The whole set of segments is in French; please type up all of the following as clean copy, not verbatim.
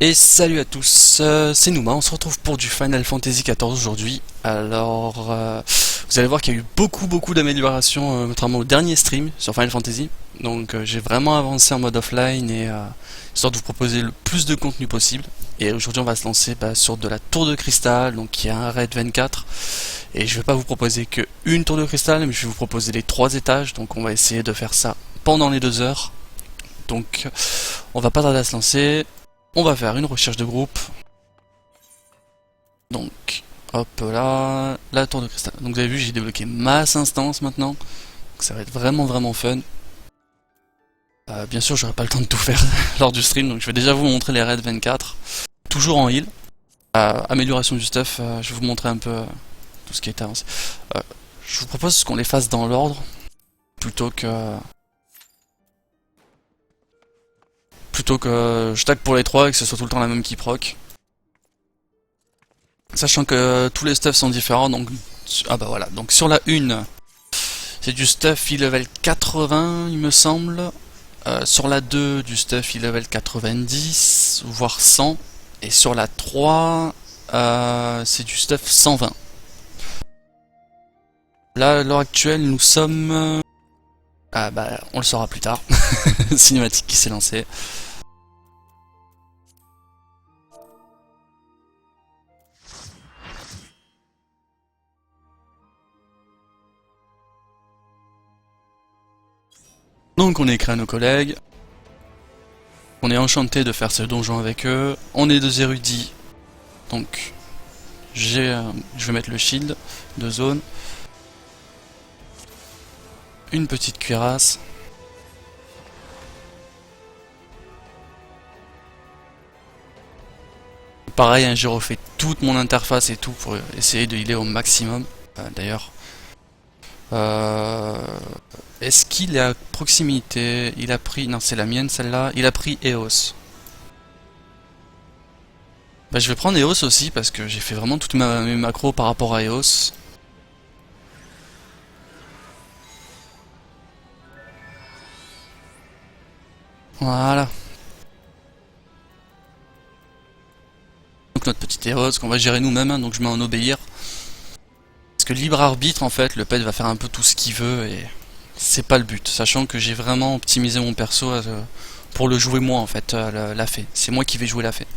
Et salut à tous, c'est Nouma, on se retrouve pour du Final Fantasy XIV aujourd'hui. Alors, vous allez voir qu'il y a eu beaucoup d'améliorations, notamment au dernier stream sur Final Fantasy. Donc j'ai vraiment avancé en mode offline et histoire de vous proposer le plus de contenu possible. Et aujourd'hui on va se lancer sur de la tour de cristal, donc qui a un raid 24. Et je vais pas vous proposer que une tour de cristal, mais je vais vous proposer les 3 étages. Donc on va essayer de faire ça pendant les 2 heures. Donc on va pas tarder à se lancer. On va faire une recherche de groupe. Donc, hop là, la tour de cristal. Donc vous avez vu, j'ai débloqué masse instance maintenant. Donc ça va être vraiment fun. Bien sûr, j'aurai pas le temps de tout faire lors du stream, donc je vais déjà vous montrer les raids 24. Toujours en heal. Amélioration du stuff, je vais vous montrer un peu tout ce qui est avancé. Je vous propose qu'on les fasse dans l'ordre, plutôt que... Plutôt que je tag pour les 3 et que ce soit tout le temps la même qui proc. Sachant que tous les stuffs sont différents, donc... Ah bah voilà, donc sur la 1, c'est du stuff level 80, il me semble. Sur la 2, du stuff level 90, voire 100. Et sur la 3, c'est du stuff 120. Là, à l'heure actuelle, nous sommes... Ah bah, on le saura plus tard. Cinématique qui s'est lancée. Donc on écrit à nos collègues. On est enchanté de faire ce donjon avec eux. On est 2 érudits. Donc je vais mettre le shield de zone. Une petite cuirasse. Pareil, hein, j'ai refait toute mon interface et tout pour essayer de healer au maximum. D'ailleurs. Est-ce qu'il est à proximité? Il a pris... Non, c'est la mienne celle-là. Il a pris EOS. Bah, je vais prendre EOS aussi parce que j'ai fait vraiment toutes mes macros par rapport à EOS. Voilà. Donc notre petit EOS qu'on va gérer nous-mêmes, hein, donc je mets en obéir. Parce que libre arbitre, en fait, le pet va faire un peu tout ce qu'il veut et c'est pas le but. Sachant que j'ai vraiment optimisé mon perso pour le jouer moi, en fait, la fée. C'est moi qui vais jouer la fée.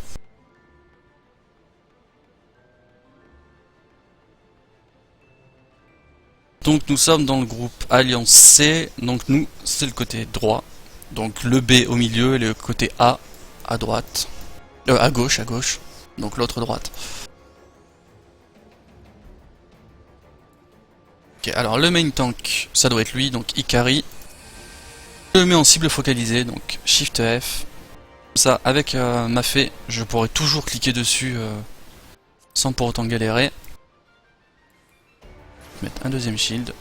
Donc nous sommes dans le groupe Alliance C, donc nous c'est le côté droit, donc le B au milieu et le côté A à droite, à gauche, donc l'autre droite. Ok, alors le main tank, ça doit être lui, donc Ikari. Je le mets en cible focalisée, donc Shift F. Comme ça, avec ma fée, je pourrais toujours cliquer dessus sans pour autant galérer. Mettre un deuxième shield.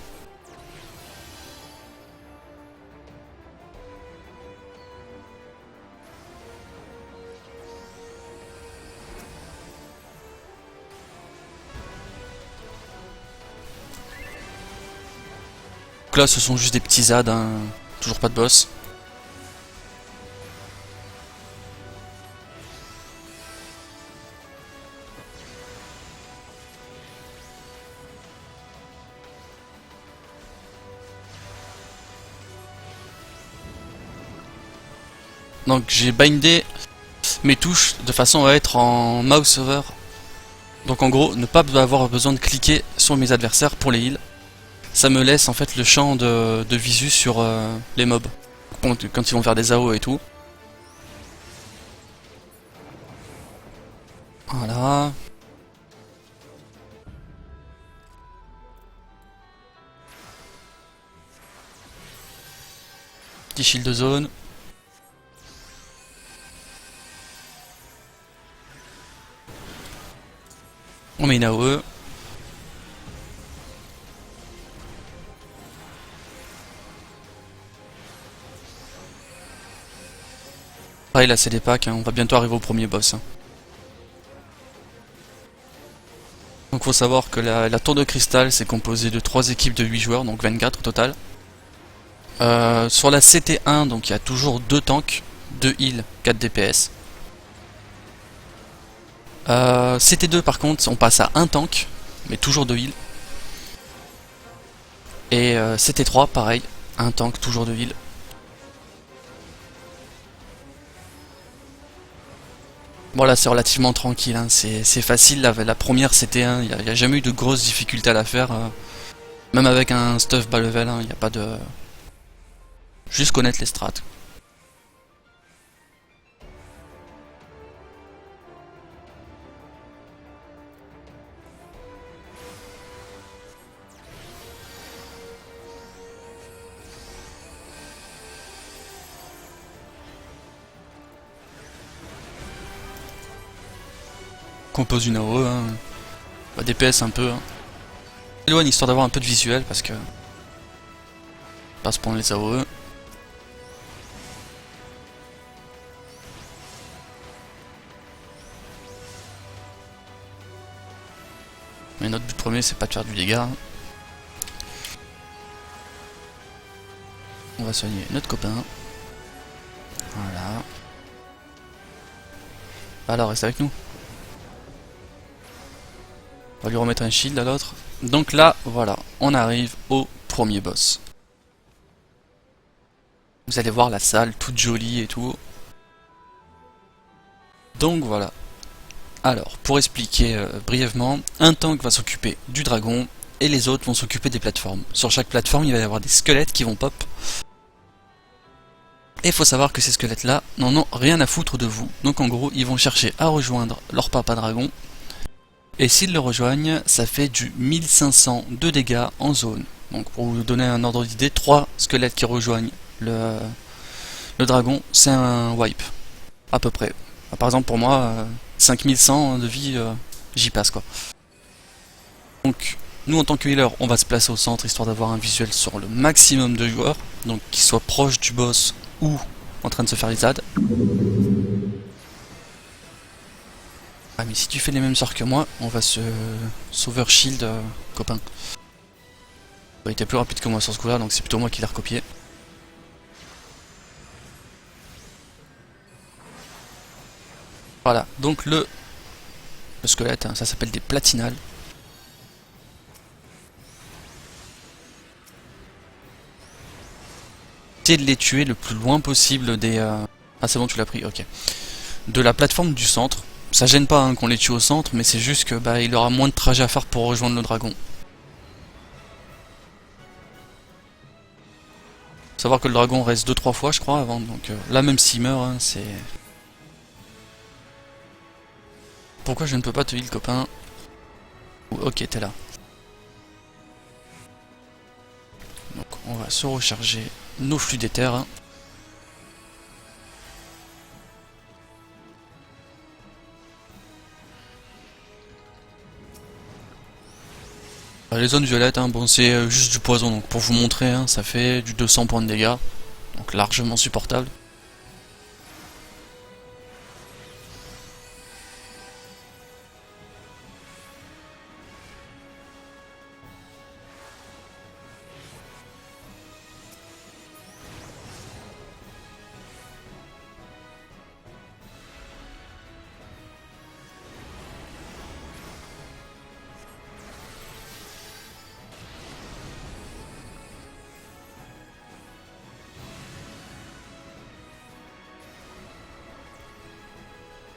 Donc là, ce sont juste des petits ZAD, hein. Toujours pas de boss. Donc j'ai bindé mes touches de façon à être en mouse over. Donc en gros, ne pas avoir besoin de cliquer sur mes adversaires pour les heals. Ça me laisse en fait le champ de visu sur les mobs. Quand ils vont faire des AO et tout. Voilà. Petit shield de zone. On met une AOE. Pareil là c'est des packs, hein. On va bientôt arriver au premier boss. Hein. Donc faut savoir que la tour de cristal c'est composé de 3 équipes de 8 joueurs, donc 24 au total. Sur la CT1, donc il y a toujours 2 tanks, 2 heals, 4 DPS. CT2 par contre, on passe à un tank, mais toujours de heal. Et CT3 pareil, un tank, toujours de heal. Bon là c'est relativement tranquille, hein. C'est facile, la première CT1, il n'y a jamais eu de grosses difficultés à la faire. Même avec un stuff bas level, il n'y a pas de... Juste connaître les strats. Compose une AOE, hein. Bah, DPS un peu. Hein. Éloigne histoire d'avoir un peu de visuel parce que... Pas spawn les AOE. Mais notre but premier c'est pas de faire du dégât. On va soigner notre copain. Voilà. Alors reste avec nous. On va lui remettre un shield à l'autre. Donc là, voilà, on arrive au premier boss. Vous allez voir la salle toute jolie et tout. Donc voilà. Alors, pour expliquer brièvement, un tank va s'occuper du dragon et les autres vont s'occuper des plateformes. Sur chaque plateforme, il va y avoir des squelettes qui vont pop. Et il faut savoir que ces squelettes-là n'en ont rien à foutre de vous. Donc en gros, ils vont chercher à rejoindre leur papa dragon. Et s'ils le rejoignent, ça fait du 1500 de dégâts en zone. Donc pour vous donner un ordre d'idée, 3 squelettes qui rejoignent le dragon, c'est un wipe. À peu près. Par exemple pour moi, 5100 de vie, j'y passe quoi. Donc nous en tant que healer, on va se placer au centre histoire d'avoir un visuel sur le maximum de joueurs. Donc qu'ils soient proches du boss ou en train de se faire les ZAD. Ah mais si tu fais les mêmes sorts que moi, on va se sauver shield, copain. Il était plus rapide que moi sur ce coup là, donc c'est plutôt moi qui l'ai recopié. Voilà, donc le squelette, hein, ça s'appelle des platinales. Essayez de les tuer le plus loin possible des... Ah c'est bon, tu l'as pris, ok. De la plateforme du centre. Ça gêne pas hein, qu'on les tue au centre, mais c'est juste que bah, il aura moins de trajet à faire pour rejoindre le dragon. Faut savoir que le dragon reste 2-3 fois je crois avant, donc là même s'il meurt, hein, c'est... Pourquoi je ne peux pas te heal copain? Ok, t'es là. Donc on va se recharger nos flux d'éther. Hein. Les zones violettes, hein, bon c'est juste du poison, donc pour vous montrer, hein, ça fait du 200 points de dégâts, donc largement supportable.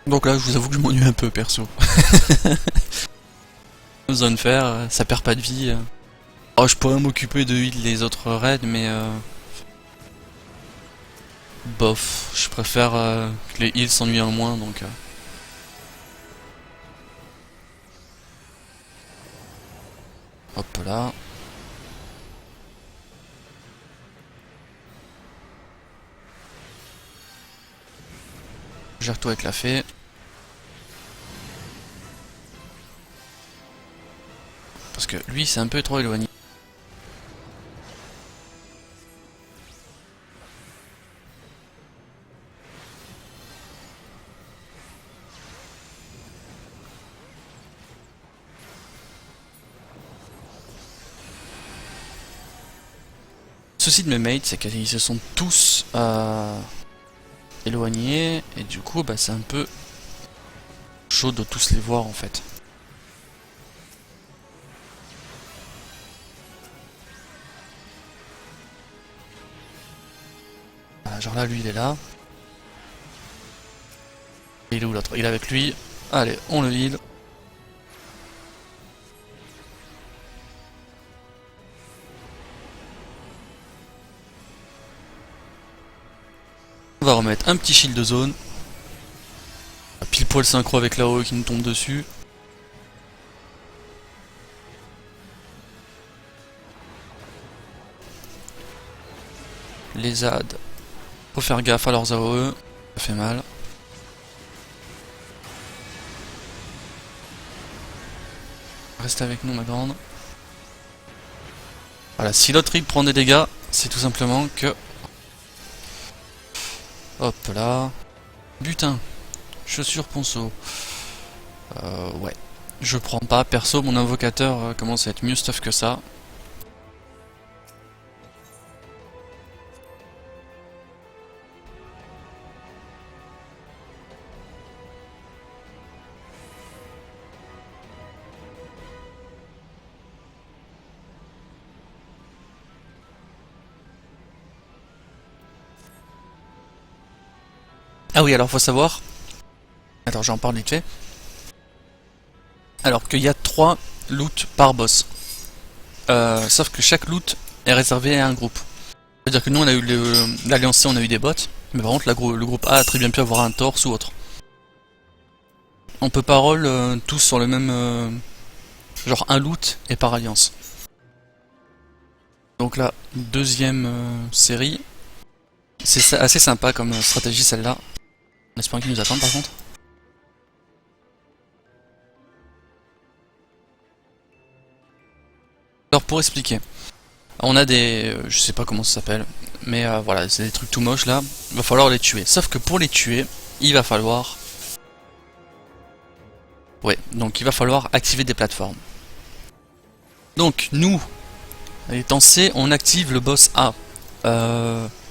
Donc là, je vous avoue que je m'ennuie un peu, perso. Zone fer, ça perd pas de vie. Oh, je pourrais m'occuper de heal les autres raids, mais... Bof, je préfère que les heals s'ennuient en moins, donc... Hop là. Gère-toi avec la fée. Parce que lui, c'est un peu trop éloigné. Le souci de mes mates, c'est qu'ils se sont tous éloignés, et du coup, bah, c'est un peu chaud de tous les voir en fait. Voilà, genre là, lui il est là. Et il est où l'autre? Il est avec lui. Allez, on le heal. On va remettre un petit shield de zone. Pile poil synchro avec la qui nous tombe dessus. Les ZAD. Faut faire gaffe à leurs AOE. Ça fait mal. Reste avec nous ma grande. Voilà, si l'autre rig prend des dégâts, c'est tout simplement que... Hop là. Butin. Chaussure ponceau. Ouais. Je prends pas. Perso, mon invocateur commence à être mieux stuff que ça. Ah oui, alors faut savoir... Attends, j'en parle vite fait. Alors qu'il y a 3 loots par boss. Sauf que chaque loot est réservé à un groupe. C'est-à-dire que nous on a eu l'Alliance C, on a eu des bots, mais par contre le groupe A a très bien pu avoir un torse ou autre. On peut pas roll tous sur le même... genre un loot et par alliance. Donc là, deuxième série. C'est assez sympa comme stratégie celle-là. En espérant qu'ils nous attendent par contre. Alors pour expliquer, on a des... je sais pas comment ça s'appelle, mais voilà, c'est des trucs tout moches là. Il va falloir les tuer. Sauf que pour les tuer, il va falloir... Ouais, donc il va falloir activer des plateformes. Donc nous, étant C, on active le boss A.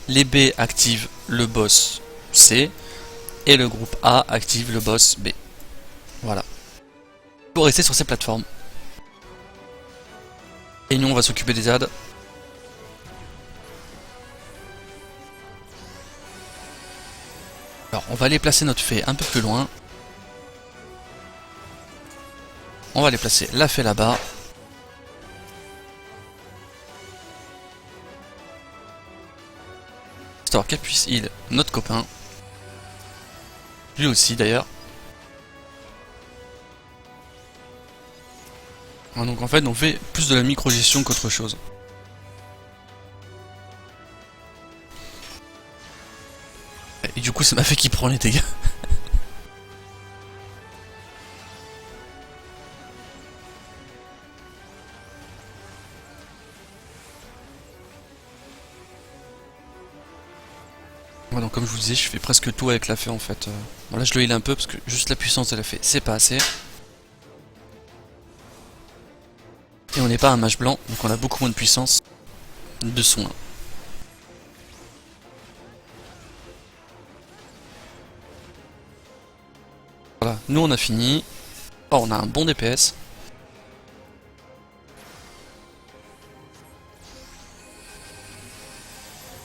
Les B activent le boss C. Et le groupe A active le boss B. Voilà. Pour rester sur ces plateformes. Et nous on va s'occuper des ZAD. Alors on va aller placer notre fée un peu plus loin. On va aller placer la fée là-bas. Histoire qu'elle puisse heal notre copain. Lui aussi d'ailleurs. Donc en fait on fait plus de la micro-gestion qu'autre chose. Et du coup ça m'a fait qu'il prend les dégâts. Ouais, donc comme je vous disais, je fais presque tout avec la fée en fait. Bon, là je le heal un peu parce que juste la puissance de la fée c'est pas assez. Et on n'est pas un mage blanc, donc on a beaucoup moins de puissance de soin. Voilà, nous on a fini. Oh, on a un bon DPS.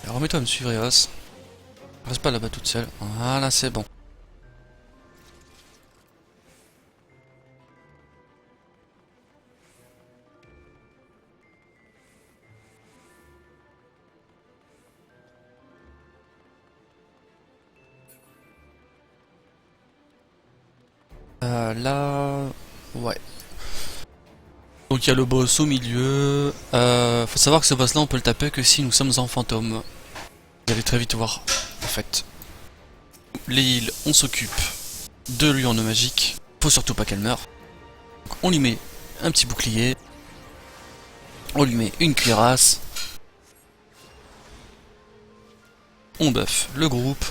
Remets-toi à me suivre, Eos. Reste pas là-bas toute seule. Voilà, c'est bon. Là... Ouais. Donc il y a le boss au milieu. Faut savoir que ce boss là on peut le taper que si nous sommes en fantôme. Vous allez très vite voir en fait. Les heals, on s'occupe de lui en eau magique. Faut surtout pas qu'elle meure. Donc, on lui met un petit bouclier. On lui met une cuirasse. On buff le groupe.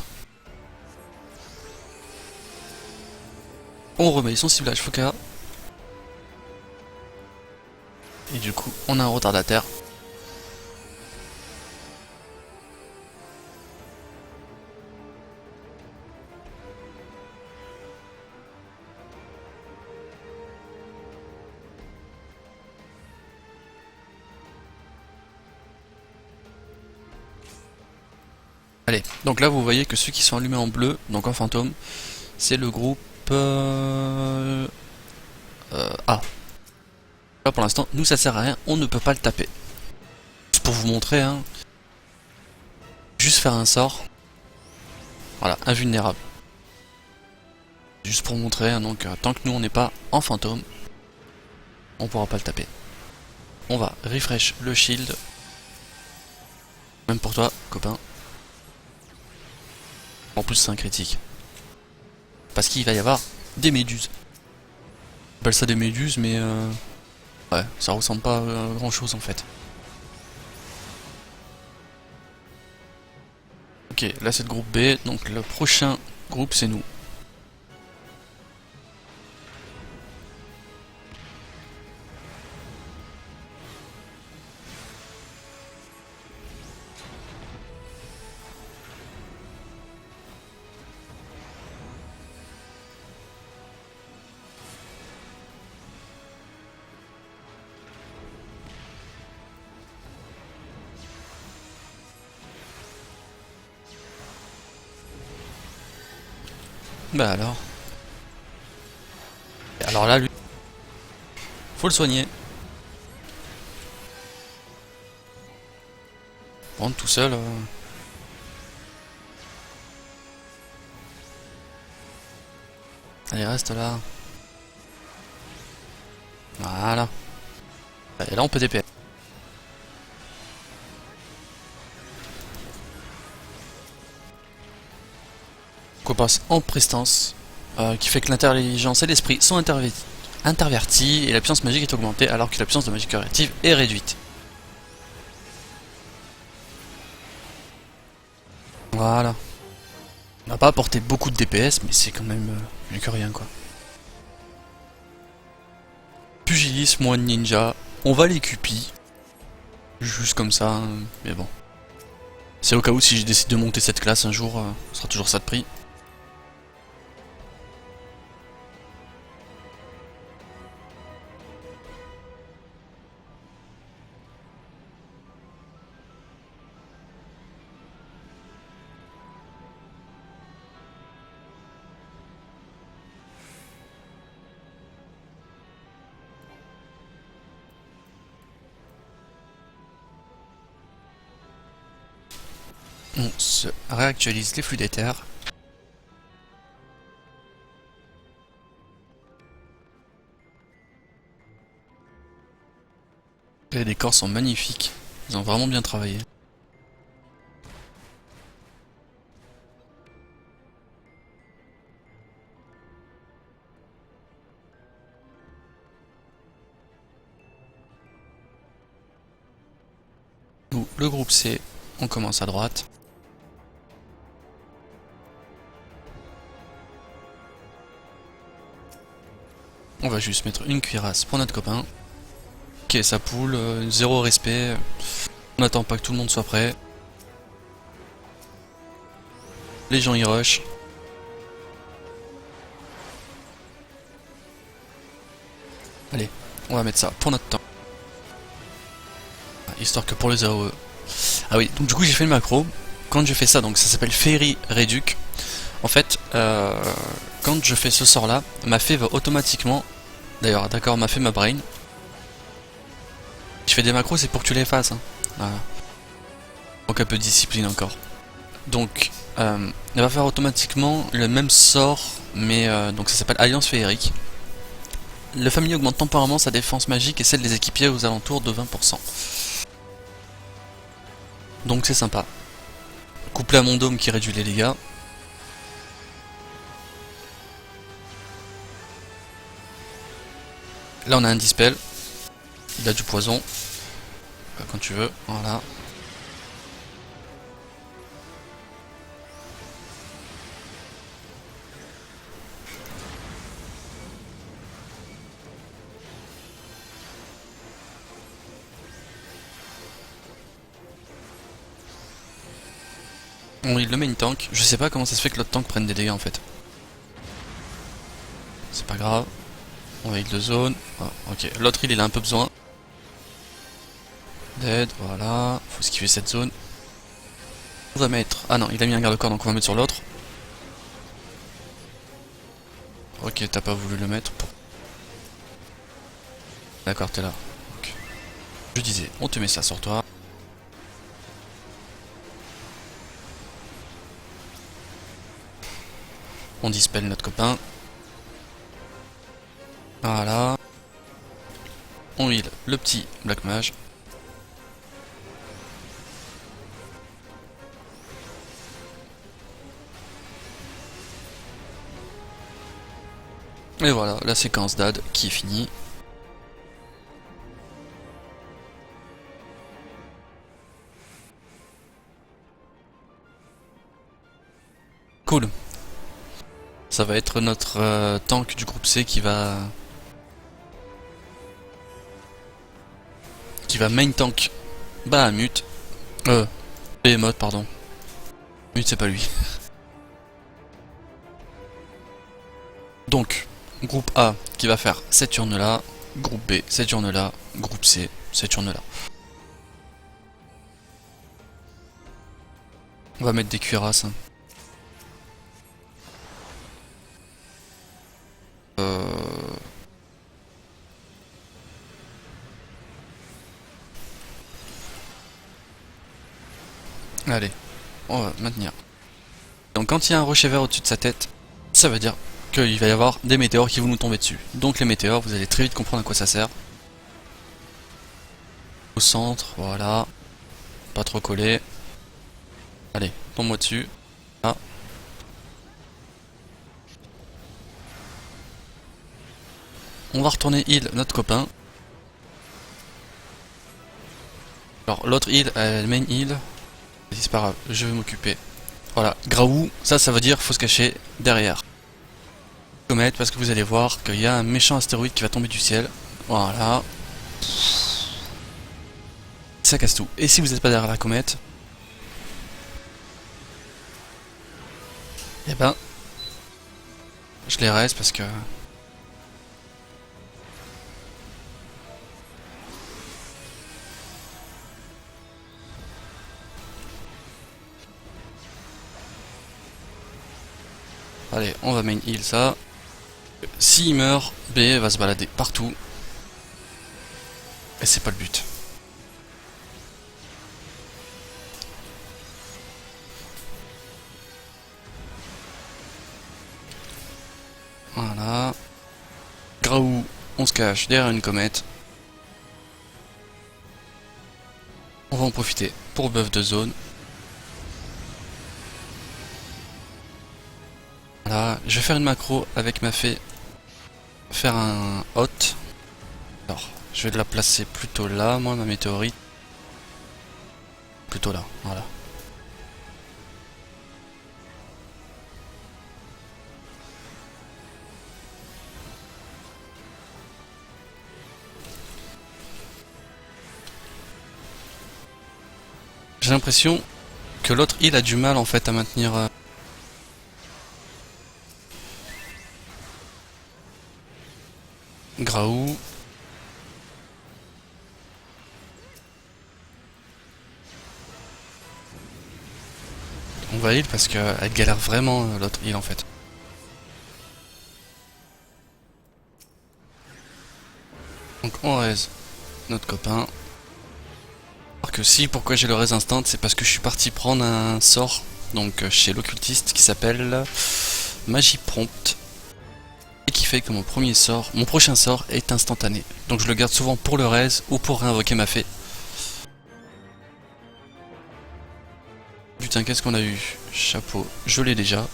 On remet son ciblage Foka. Et du coup, on a un retardataire. Allez, donc là vous voyez que ceux qui sont allumés en bleu, donc en fantôme, c'est le groupe A. Là pour l'instant, nous ça sert à rien, on ne peut pas le taper. Juste pour vous montrer, hein, juste faire un sort. Voilà, invulnérable. Juste pour montrer, hein, donc tant que nous on n'est pas en fantôme, on pourra pas le taper. On va refresh le shield. Même pour toi, copain. En plus c'est un critique. Parce qu'il va y avoir des méduses. On appelle ça des méduses, mais ouais, ça ressemble pas à grand chose en fait. Ok, là c'est le groupe B, donc le prochain groupe c'est nous. Bah alors. Et alors là, lui, faut le soigner. Prendre tout seul. Allez, reste là. Voilà. Et là, on peut DPS. Donc on passe en prestance, qui fait que l'intelligence et l'esprit sont intervertis et la puissance magique est augmentée alors que la puissance de magie curative est réduite. Voilà. On n'a pas apporté beaucoup de DPS, mais c'est quand même mieux que rien quoi. Pugilisme, moine ninja, on va les cupis. Juste comme ça, hein, mais bon. C'est au cas où si je décide de monter cette classe un jour, ce sera toujours ça de prix. On se réactualise les flux d'éther. Les décors sont magnifiques. Ils ont vraiment bien travaillé. Nous, le groupe C, on commence à droite. On va juste mettre une cuirasse pour notre copain. Ok, ça poule, zéro respect. On n'attend pas que tout le monde soit prêt. Les gens y rush. Allez, on va mettre ça pour notre temps. Histoire que pour le 0E. Ah oui, donc du coup j'ai fait le macro. Quand je fais ça, donc ça s'appelle Fairy Reduc. En fait, quand je fais ce sort là, ma fée va automatiquement. D'ailleurs, d'accord, ma fée, ma brain. Je fais des macros, c'est pour que tu les fasses. Hein. Voilà. Donc un peu de discipline encore. Donc, elle va faire automatiquement le même sort, mais donc ça s'appelle Alliance Féerique. Le familier augmente temporairement sa défense magique et celle des équipiers aux alentours de 20%. Donc c'est sympa. Couplé à mon dôme qui réduit les dégâts. Là on a un dispel. Il a du poison. Quand tu veux, voilà. Bon, il le met une tank. Je sais pas comment ça se fait que l'autre tank prenne des dégâts en fait. C'est pas grave. On va de zone. Ah, ok, l'autre il a un peu besoin. Dead, voilà. Faut esquiver cette zone. On va mettre... Ah non, il a mis un garde-corps, donc on va mettre sur l'autre. Ok, t'as pas voulu le mettre. D'accord, t'es là. Ok. Je disais, on te met ça sur toi. On dispelle notre copain. Voilà. On heal le petit Black Mage. Et voilà, la séquence d'AD qui est finie. Cool. Ça va être notre tank du groupe C qui va main tank Bahamut. Behemoth, pardon. Mute, c'est pas lui. Donc, groupe A qui va faire cette urne là, groupe B cette urne là, groupe C cette urne là. On va mettre des cuirasses. Allez, on va maintenir. Donc quand il y a un rocher vert au-dessus de sa tête, ça veut dire qu'il va y avoir des météores qui vont nous tomber dessus. Donc les météores, vous allez très vite comprendre à quoi ça sert. Au centre, voilà. Pas trop collé. Allez, tombe-moi dessus. Ah. On va retourner heal notre copain. Alors l'autre heal, elle main heal. C'est pas grave, je vais m'occuper. Voilà, Graou, ça veut dire faut se cacher derrière. Comète, parce que vous allez voir qu'il y a un méchant astéroïde qui va tomber du ciel. Voilà. Ça casse tout. Et si vous n'êtes pas derrière la comète, eh ben, je les reste parce que... Allez, on va main heal ça. S'il meurt, B va se balader partout. Et c'est pas le but. Voilà. Graou, on se cache derrière une comète. On va en profiter pour buff de zone. Voilà, je vais faire une macro avec ma fée. Faire un hot. Alors, je vais la placer plutôt là, moi, ma météorite. Plutôt là, voilà. J'ai l'impression que l'autre île a du mal en fait à maintenir... Graou. On va heal parce qu'elle galère vraiment l'autre île en fait. Donc on raise notre copain. Alors que si, pourquoi j'ai le raise instant, c'est parce que je suis parti prendre un sort donc chez l'occultiste qui s'appelle Magie Prompt. Et qui fait que mon prochain sort est instantané. Donc je le garde souvent pour le raise ou pour réinvoquer ma fée. Putain, qu'est-ce qu'on a eu? Chapeau, je l'ai déjà.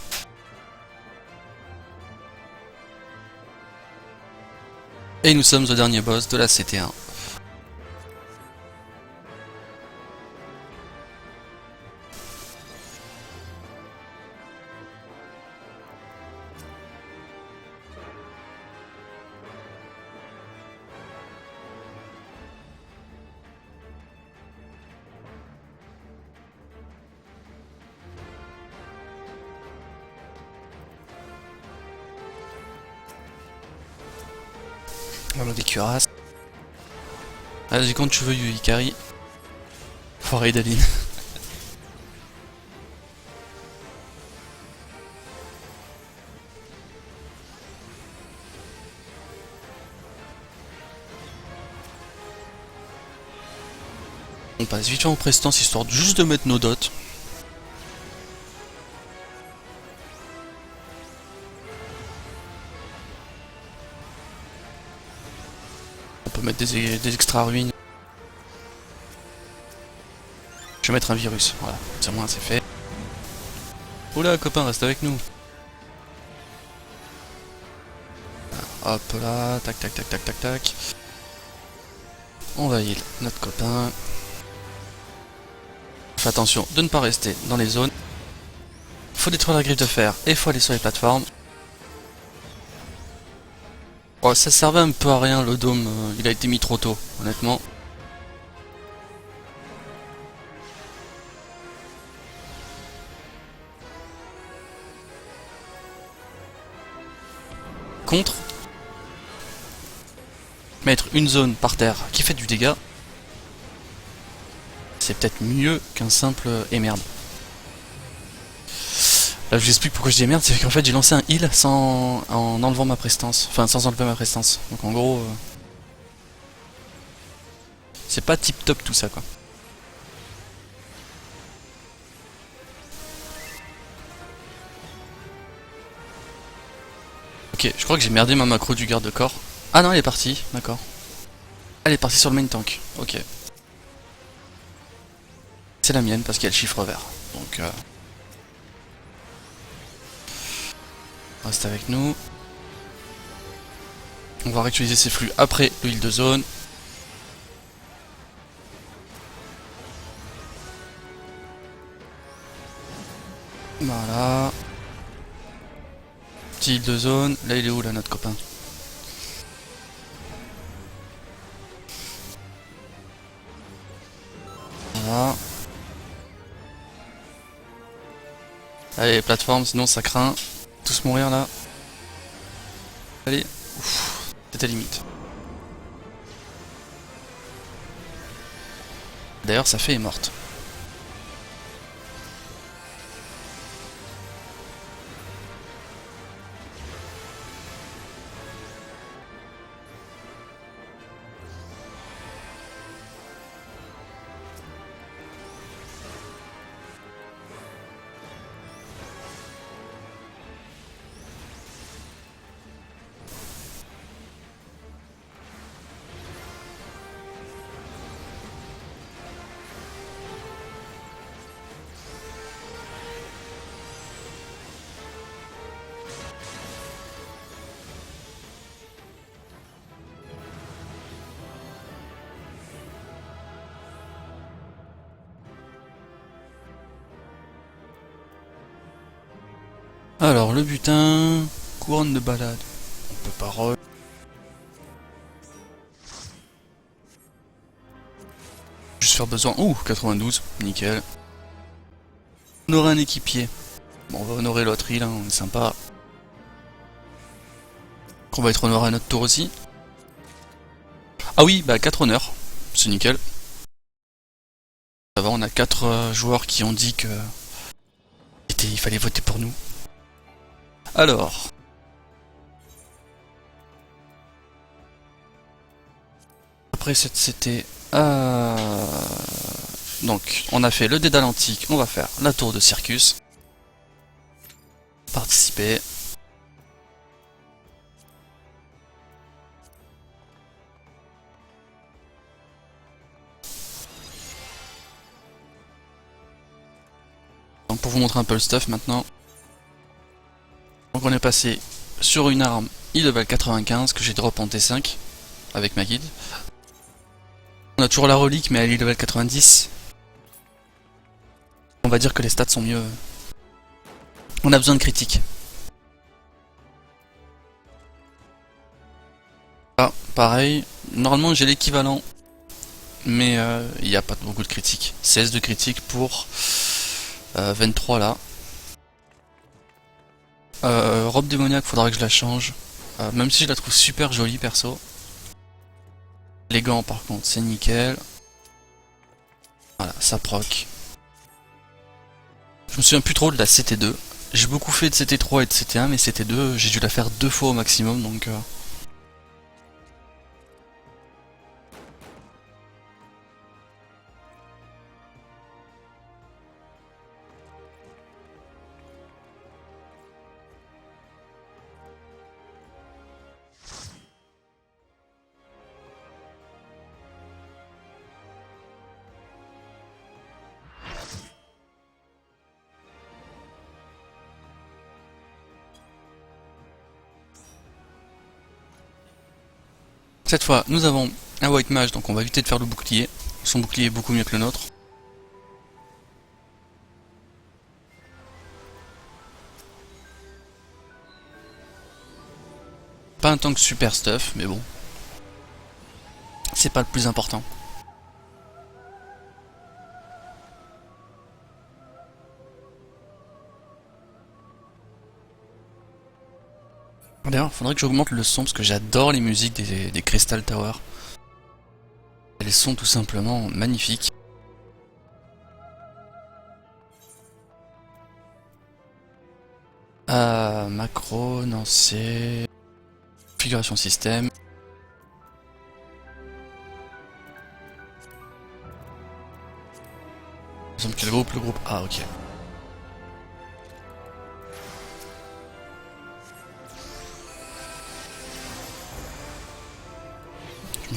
Et nous sommes au dernier boss de la CT1. On a des cuirasses. Vas-y, quand tu veux, Ikari. Forêt d'Aline. On passe vite fait en prestance histoire juste de mettre nos dots. On peut mettre des extra ruines. Je vais mettre un virus, voilà, c'est moins c'est fait. Oula copain, reste avec nous. Hop là, tac tac tac tac tac tac. On va heal notre copain. Fais attention de ne pas rester dans les zones. Faut détruire la griffe de fer et faut aller sur les plateformes. Oh, ça servait un peu à rien le dôme, il a été mis trop tôt, honnêtement. Contre, mettre une zone par terre qui fait du dégât, c'est peut-être mieux qu'un simple merde. Là je vous explique pourquoi je dis merde, c'est qu'en fait j'ai lancé un heal en enlevant ma prestance, enfin sans enlever ma prestance. Donc en gros, c'est pas tip top tout ça quoi. Ok, je crois que j'ai merdé ma macro du garde-corps. Ah non, elle est partie, d'accord. Elle est partie sur le main tank, ok. C'est la mienne parce qu'il y a le chiffre vert. Donc, reste avec nous. On va réutiliser ces flux après le heal de zone. Voilà. Petit heal de zone. Là, il est où là, notre copain? Voilà. Allez, plateforme, sinon ça craint. Tous mourir là. Allez. C'était limite. D'ailleurs, sa fée est morte. Alors, le butin... Couronne de balade. On peut pas re... Juste faire besoin... Ouh, 92, nickel. Honorer un équipier. Bon, on va honorer l'autre île, hein, on est sympa. On va être honoré à notre tour aussi. Ah oui, bah 4 honneurs. C'est nickel. Ça va, on a 4 joueurs qui ont dit que... il fallait voter pour nous. Alors... Après c'était... Donc, on a fait le dédale antique, on va faire la tour de circus. Participer. Donc pour vous montrer un peu le stuff maintenant. Donc on est passé sur une arme e-level 95 que j'ai drop en T5 avec ma guide. On a toujours la relique mais elle est level 90. On va dire que les stats sont mieux. On a besoin de critique. Ah, pareil. Normalement j'ai l'équivalent. Mais il n'y a pas beaucoup de critiques. 16 de critique pour 23 là. Robe démoniaque, faudra que je la change. Même si je la trouve super jolie perso. Les gants par contre c'est nickel. Voilà, ça proc. Je me souviens plus trop de la CT2. J'ai beaucoup fait de CT3 et de CT1, mais CT2 j'ai dû la faire 2 fois au maximum donc... Cette fois, nous avons un white mage, donc on va éviter de faire le bouclier. Son bouclier est beaucoup mieux que le nôtre. Pas un tank super stuff, mais bon. C'est pas le plus important. D'ailleurs, faudrait que j'augmente le son parce que j'adore les musiques des Crystal Tower. Elles sont tout simplement magnifiques. Macro, non c'est... Configuration système. Il me semble que le groupe... Ah ok.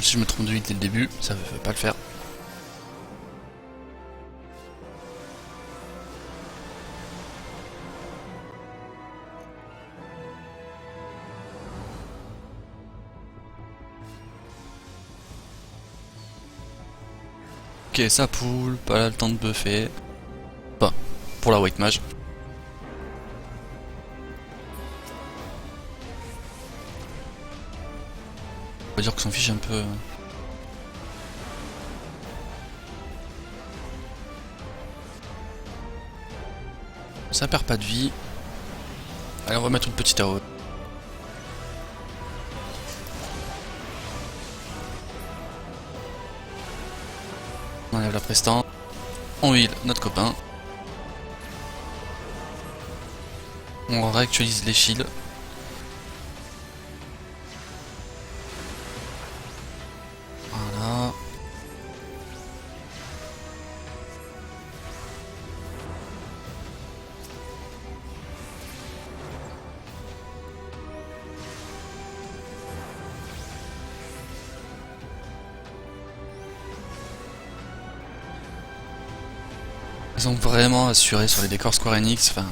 Si je me trompe de 8 dès le début, ça ne veut pas le faire. Ok, ça poule, pas le temps de buffer. Enfin, pour la white mage. On va dire que s'en fiche un peu. Ça perd pas de vie. Allez, on va mettre une petite AOE. On enlève la prestance. On heal notre copain. On réactualise les shields. Voilà. Ils ont vraiment assuré sur les décors Square Enix, enfin...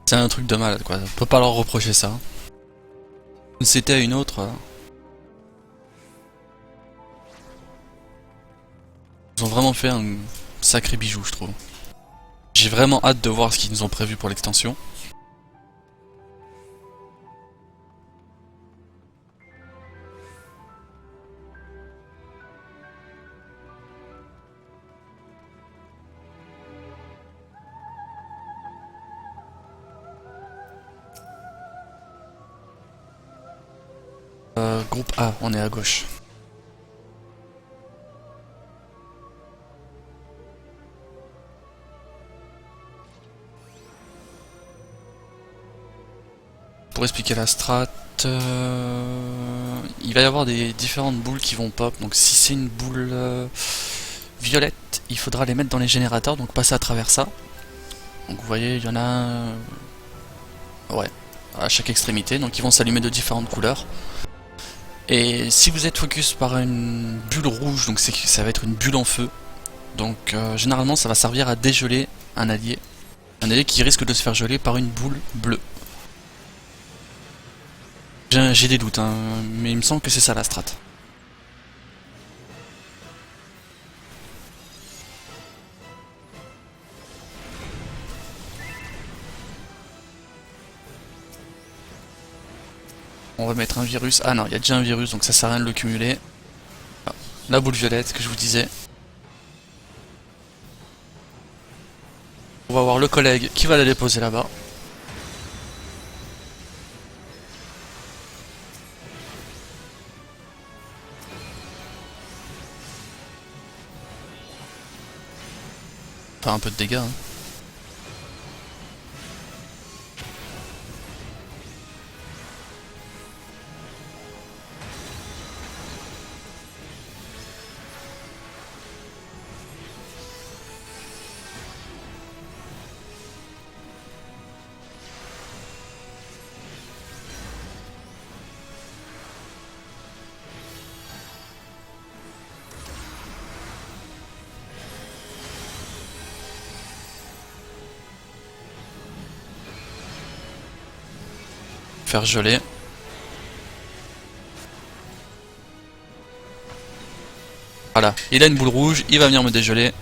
C'est un truc de malade quoi, on peut pas leur reprocher ça. C'était à une autre... Ils ont vraiment fait un sacré bijou je trouve. J'ai vraiment hâte de voir ce qu'ils nous ont prévu pour l'extension. Groupe A, on est à gauche. Pour expliquer la strat, il va y avoir des différentes boules qui vont pop. Donc si c'est une boule violette, il faudra les mettre dans les générateurs, donc passer à travers ça. Donc vous voyez, il y en a ouais, à chaque extrémité, donc ils vont s'allumer de différentes couleurs. Et si vous êtes focus par une bulle rouge, donc ça va être une bulle en feu. Donc généralement ça va servir à dégeler un allié. Un allié qui risque de se faire geler par une boule bleue. J'ai des doutes, hein, mais il me semble que c'est ça la strat. On va mettre un virus. Ah non, il y a déjà un virus, donc ça sert à rien de le cumuler. Ah, la boule violette que je vous disais. On va voir le collègue qui va la déposer là-bas. Faire un peu de dégâts. Hein. Faire geler. Voilà, il a une boule rouge, il va venir me dégeler.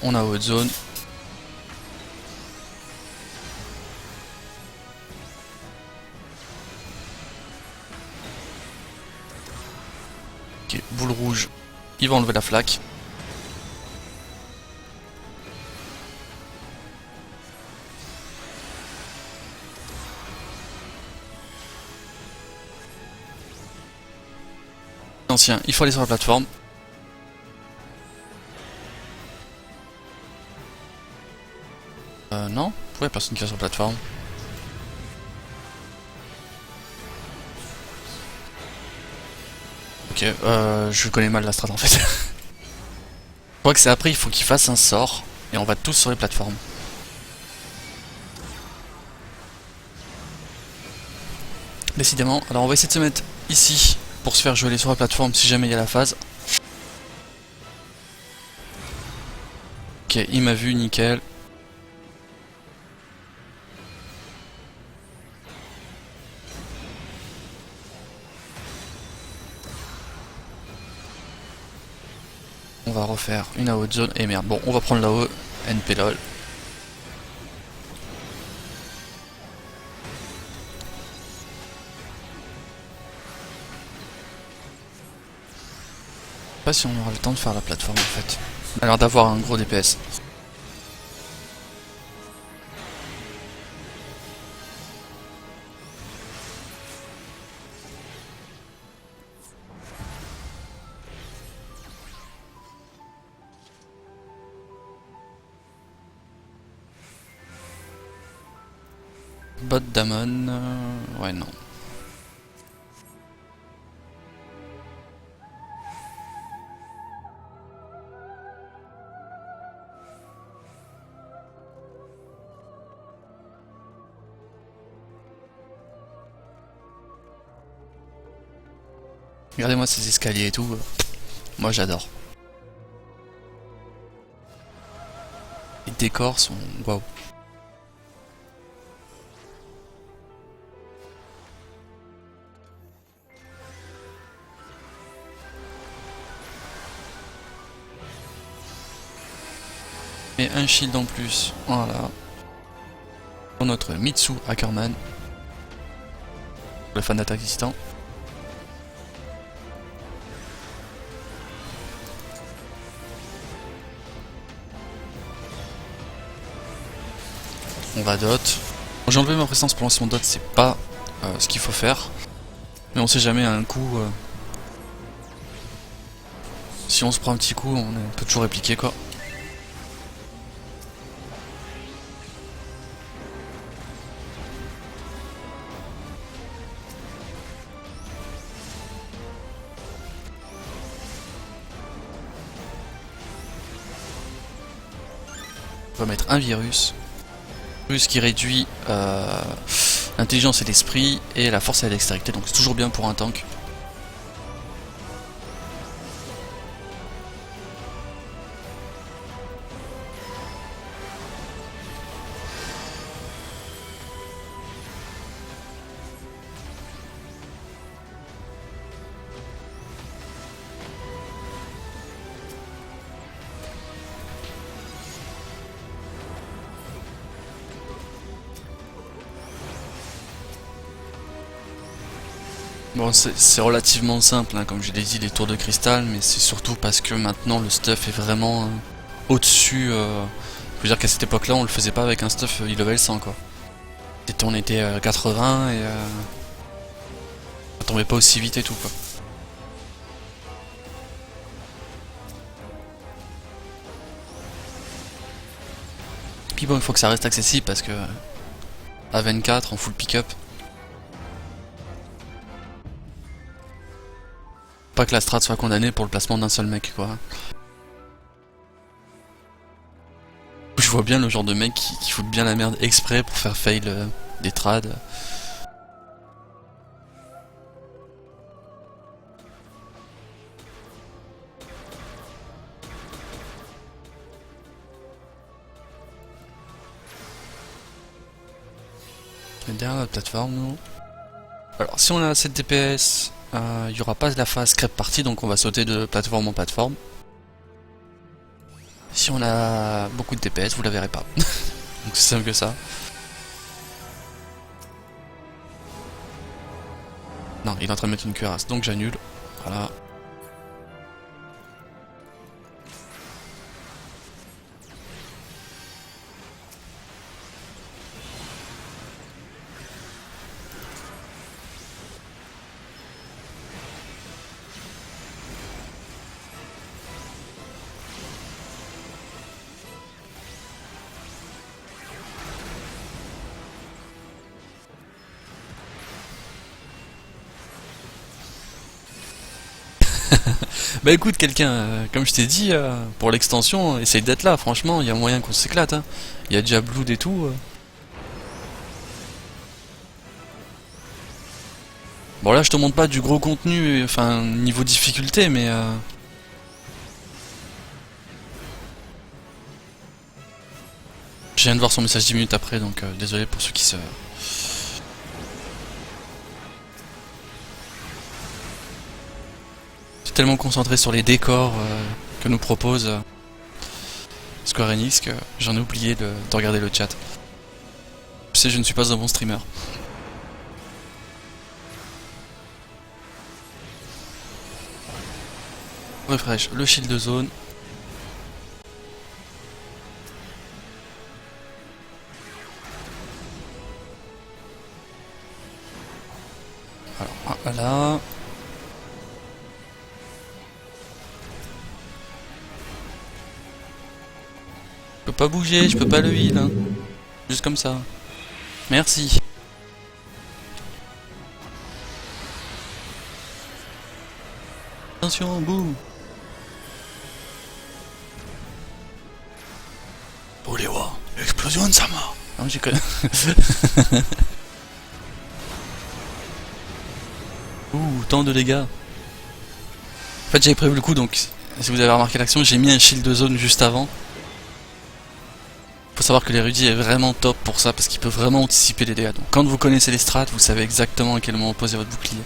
On a haute zone. Ok, boule rouge, il va enlever la flaque. Ancien, il faut aller sur la plateforme. Non, pourquoi personne qui va sur la plateforme? Ok, je connais mal la strat en fait. Je crois que c'est après, il faut qu'il fasse un sort, et on va tous sur les plateformes. Décidément, alors on va essayer de se mettre ici, pour se faire geler sur la plateforme si jamais il y a la phase. Ok, il m'a vu, nickel. On va refaire une AO de zone, et merde, bon on va prendre l'AO, NP lol. Je sais pas si on aura le temps de faire la plateforme en fait. On a l'air d'avoir un gros DPS. Bot Damon, ouais non. Regardez-moi ces escaliers et tout, moi j'adore. Les décors sont waouh. Et un shield en plus, voilà. Pour notre Mitsu Ackerman. Le fan d'attaque distant. On va dot. Bon, j'ai enlevé ma présence pour lancer mon dot, c'est pas ce qu'il faut faire. Mais on sait jamais, à un coup... si on se prend un petit coup, on peut toujours répliquer quoi. On va mettre un virus. Virus qui réduit l'intelligence et l'esprit et la force et la dextérité, donc c'est toujours bien pour un tank. Bon, c'est relativement simple, hein, comme je l'ai dit, les tours de cristal, mais c'est surtout parce que maintenant le stuff est vraiment au-dessus. Je veux dire qu'à cette époque-là, on le faisait pas avec un stuff e-level 100 quoi. On était 80 et ça tombait pas aussi vite et tout quoi. Puis bon, il faut que ça reste accessible parce que à 24 en full pick-up. Pas que la strat soit condamnée pour le placement d'un seul mec quoi. Je vois bien le genre de mec qui fout bien la merde exprès pour faire fail des trades. On est derrière la plateforme nous. Alors si on a 7 DPS, il n'y aura pas de la phase crêpe partie, donc on va sauter de plateforme en plateforme. Si on a beaucoup de DPS, vous la verrez pas. Donc c'est simple que ça. Non, il est en train de mettre une cuirasse, donc j'annule. Voilà. Bah écoute quelqu'un, comme je t'ai dit, pour l'extension, essaye d'être là, franchement, il y a moyen qu'on s'éclate. Hein. Il y a déjà Blood et tout. Bon là je te montre pas du gros contenu, enfin niveau difficulté, mais... Je viens de voir son message 10 minutes après, donc désolé pour ceux qui se... Je suis tellement concentré sur les décors que nous propose Square Enix que j'en ai oublié de regarder le chat. Je sais, je ne suis pas un bon streamer. Refresh, le shield de zone. Alors, voilà. Je peux pas bouger, je peux pas le heal. Hein. Juste comme ça. Merci. Attention, boum. Bolewa, explosion de Sama. Non, j'y connais. Ouh, tant de dégâts. En fait, j'avais prévu le coup, donc si vous avez remarqué l'action, j'ai mis un shield de zone juste avant. Faut savoir que l'érudit est vraiment top pour ça, parce qu'il peut vraiment anticiper les dégâts. Donc quand vous connaissez les strats, vous savez exactement à quel moment poser votre bouclier.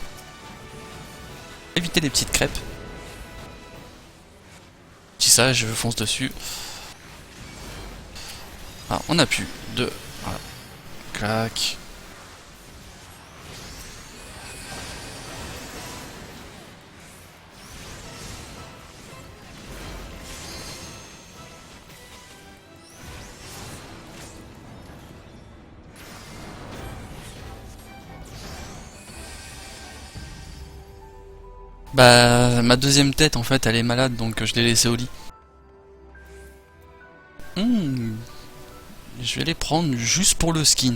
Évitez les petites crêpes. Je dis ça, je fonce dessus. Ah, on appuie. 2. Voilà. Clac. Bah, ma deuxième tête, en fait, elle est malade, donc je l'ai laissée au lit. Je vais les prendre juste pour le skin.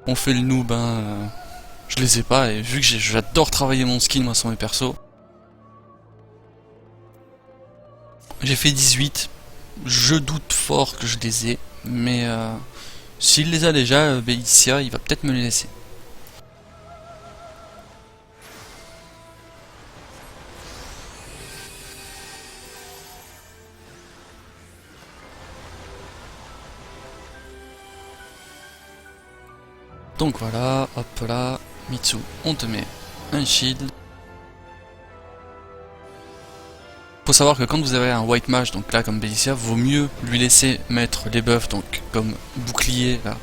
On fait le noob, hein. Je les ai pas, et vu que j'adore travailler mon skin, moi, sur mes persos. J'ai fait 18. Je doute fort que je les ai, mais s'il les a déjà, Bellicia, il va peut-être me les laisser. Donc voilà, hop là, Mitsu, on te met un shield. Faut savoir que quand vous avez un white mage, donc là comme Bellicia, vaut mieux lui laisser mettre les buffs, donc comme bouclier là,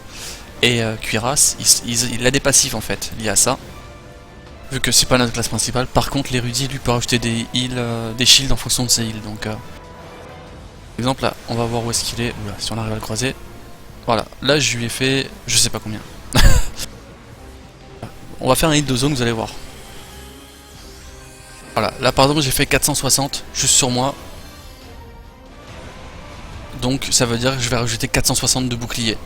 et cuirasse. Il a des passifs en fait liés à ça. Vu que c'est pas notre classe principale. Par contre l'érudit lui peut rajouter des heals, des shields en fonction de ses heals. Donc par exemple là, on va voir où est-ce qu'il est. Oula, si on arrive à le croiser. Voilà, là je lui ai fait je sais pas combien. On va faire un hit de zone, vous allez voir. Voilà, là par exemple j'ai fait 460 juste sur moi. Donc ça veut dire que je vais rajouter 460 de bouclier.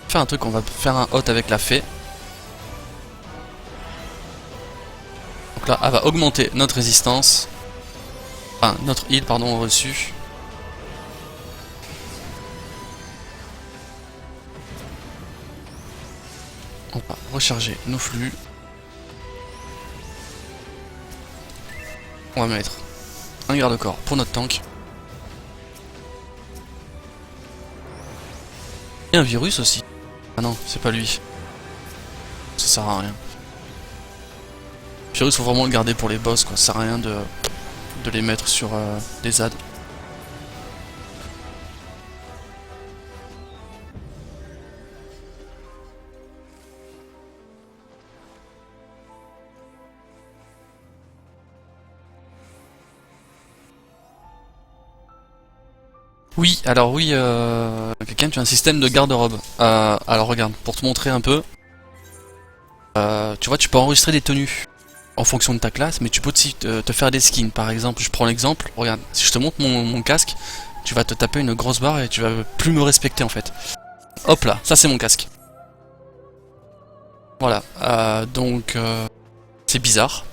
Faire un truc, on va faire un hot avec la fée. Donc là, elle va augmenter notre résistance. Enfin, notre heal, pardon, reçu. On va recharger nos flux. On va mettre un garde-corps pour notre tank. Et un virus aussi. Ah non, c'est pas lui. Ça sert à rien. Le virus, faut vraiment le garder pour les boss, quoi. Ça sert à rien de les mettre sur des ZAD. Oui, alors oui, quelqu'un, tu as un système de garde-robe. Alors regarde, pour te montrer un peu, tu vois, tu peux enregistrer des tenues en fonction de ta classe, mais tu peux aussi te faire des skins. Par exemple, je prends l'exemple, regarde, si je te montre mon casque, tu vas te taper une grosse barre et tu vas plus me respecter en fait. Hop là, ça c'est mon casque. Voilà, donc c'est bizarre.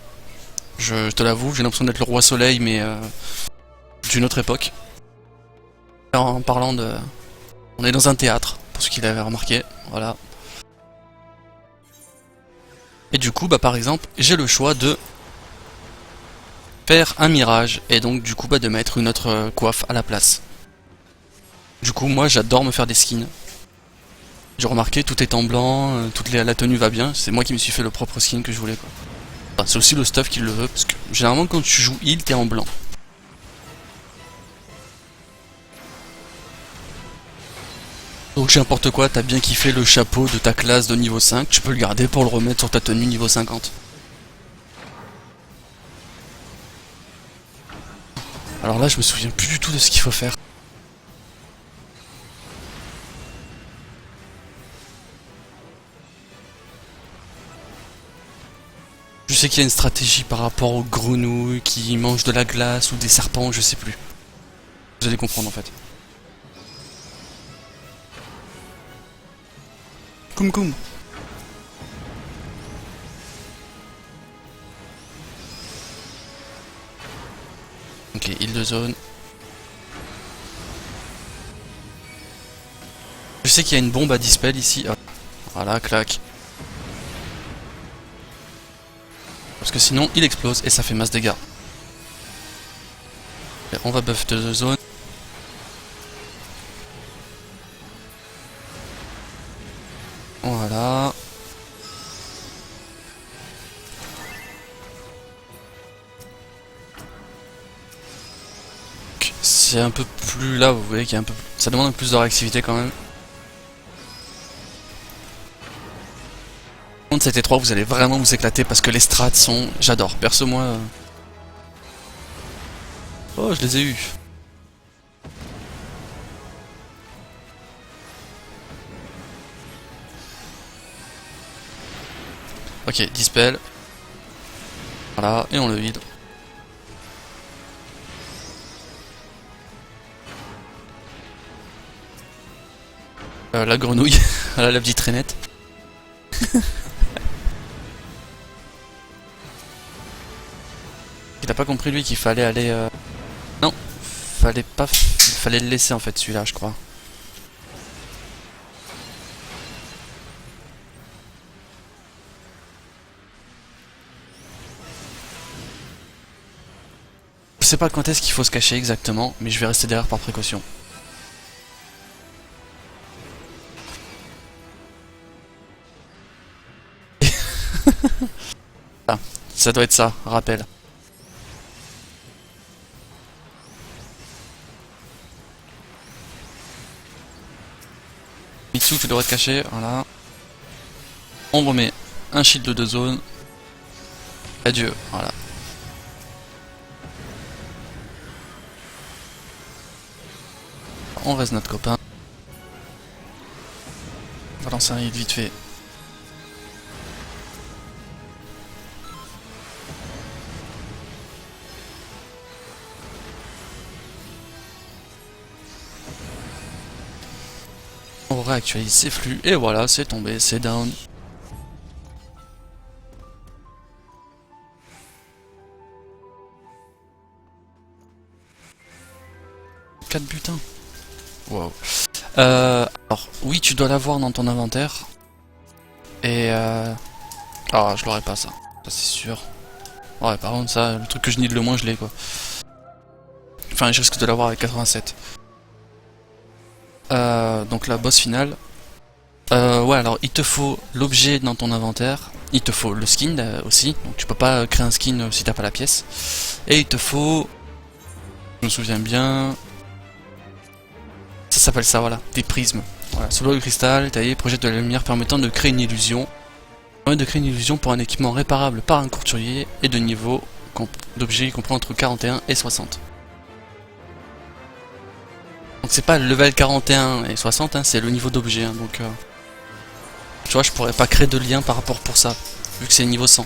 Je te l'avoue, j'ai l'impression d'être le roi soleil, mais d'une autre époque. En parlant de... On est dans un théâtre, pour ceux qui l'avaient remarqué, voilà. Et du coup, bah par exemple, j'ai le choix de faire un mirage, et donc du coup, bah de mettre une autre coiffe à la place. Du coup, moi j'adore me faire des skins. J'ai remarqué, tout est en blanc, la tenue va bien, c'est moi qui me suis fait le propre skin que je voulais, quoi. Enfin, c'est aussi le stuff qui le veut, parce que généralement quand tu joues heal, t'es en blanc. Donc n'importe quoi, t'as bien kiffé le chapeau de ta classe de niveau 5, tu peux le garder pour le remettre sur ta tenue niveau 50. Alors là, je me souviens plus du tout de ce qu'il faut faire. Je sais qu'il y a une stratégie par rapport aux grenouilles qui mangent de la glace ou des serpents, je sais plus. Vous allez comprendre en fait. Koum koum. Ok, île de zone. Je sais qu'il y a une bombe à dispel ici. Ah, voilà, clac. Parce que sinon, il explose et ça fait masse dégâts. Et on va buff de zone. Voilà. C'est un peu plus là, vous voyez qu'il y a un peu... Ça demande un peu plus de réactivité quand même. Contre cet E3, vous allez vraiment vous éclater parce que les strats sont... J'adore. Perso, moi... Oh, je les ai eus. Ok, dispel. Voilà, et on le vide. La grenouille, voilà la petite traînette. Il a pas compris lui qu'il fallait aller... Non, fallait pas... Fallait le laisser en fait celui-là, je crois. Je sais pas quand est-ce qu'il faut se cacher exactement, mais je vais rester derrière par précaution. Ah, ça doit être ça, rappel. Mitsu, tu devrais te cacher, voilà. On remet un shield de 2 zones. Adieu, voilà. On reste notre copain. On va lancer un hit vite fait. On réactualise ses flux et voilà, c'est tombé, c'est down. 4 butins. Wow. Alors, oui, tu dois l'avoir dans ton inventaire. Et ah, je l'aurais pas ça. Ça c'est sûr. Ouais, par contre, ça, le truc que je need le moins, je l'ai quoi. Enfin, je risque de l'avoir avec 87. Donc la boss finale. Ouais, alors il te faut l'objet dans ton inventaire. Il te faut le skin aussi. Donc tu peux pas créer un skin si t'as pas la pièce. Et il te faut... Je me souviens bien... Ça s'appelle ça, voilà. Des prismes. Voilà, sous le cristal, taillé, projette de la lumière permettant de créer une illusion. Permet de créer une illusion pour un équipement réparable par un courtier et de niveau d'objet compris entre 41 et 60. Donc c'est pas le level 41 et 60, hein, c'est le niveau d'objet. Hein, donc tu vois, je pourrais pas créer de lien par rapport pour ça, vu que c'est niveau 100.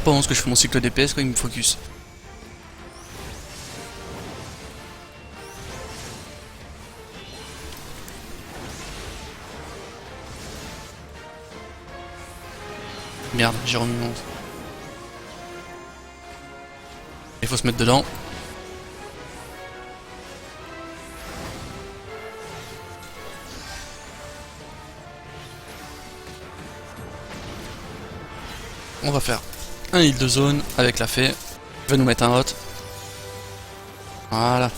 Pendant ce que je fais mon cycle DPS, quoi, il me focus. Merde, j'ai remis mon... Il faut se mettre dedans. On va faire un heal de zone avec la fée. Je vais nous mettre un hot. Voilà.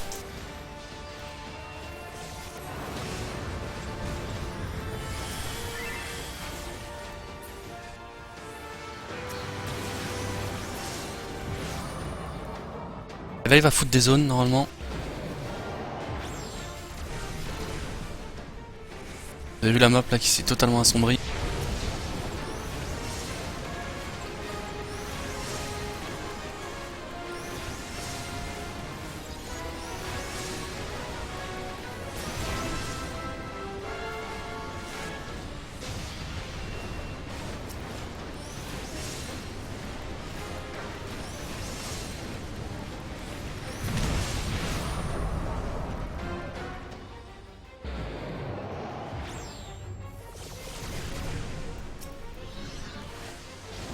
Et là il va foutre des zones normalement. Vous avez vu la map là qui s'est totalement assombrie.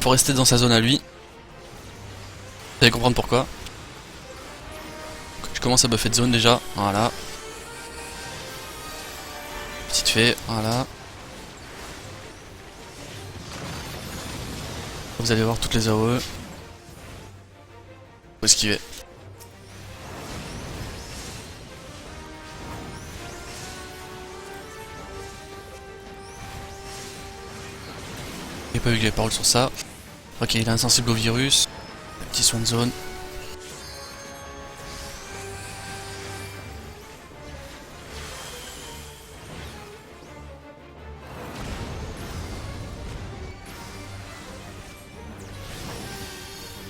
Faut rester dans sa zone à lui. Vous allez comprendre pourquoi. Je commence à buffer de zone déjà. Voilà. Petite fée. Voilà. Vous allez voir toutes les AOE. Faut esquiver. J'ai pas vu que j'avais parole sur ça. Ok, il est insensible au virus. Petit soin de zone.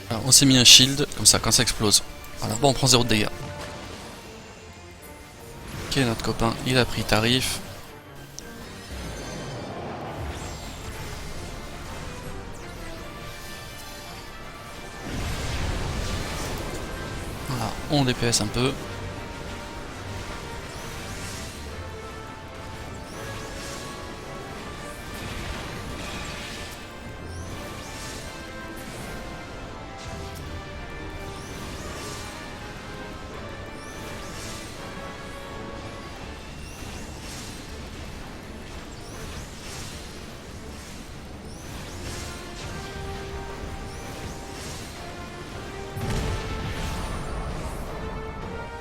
Alors, on s'est mis un shield, comme ça, quand ça explose. Voilà, bon, on prend 0 de dégâts. Ok, notre copain, il a pris tarif. Voilà, on DPS un peu.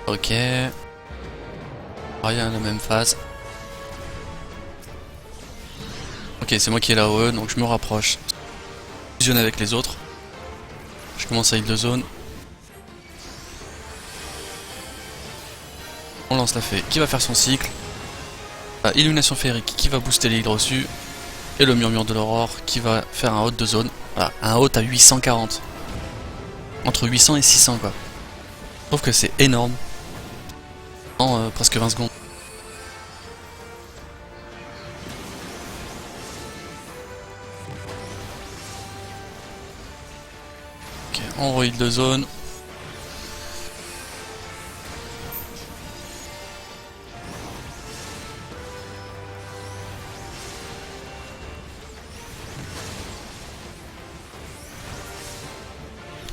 Ok. Rien, la même phase. Ok, c'est moi qui ai la OE, donc je me rapproche. Fusionne avec les autres. Je commence à heal de zone. On lance la fée qui va faire son cycle. La illumination féerique qui va booster les heals reçus. Et le murmure de l'aurore qui va faire un hot de zone. Voilà, un hot à 840. Entre 800 et 600 quoi. Je trouve que c'est énorme. En presque 20 secondes. on reheal de zone.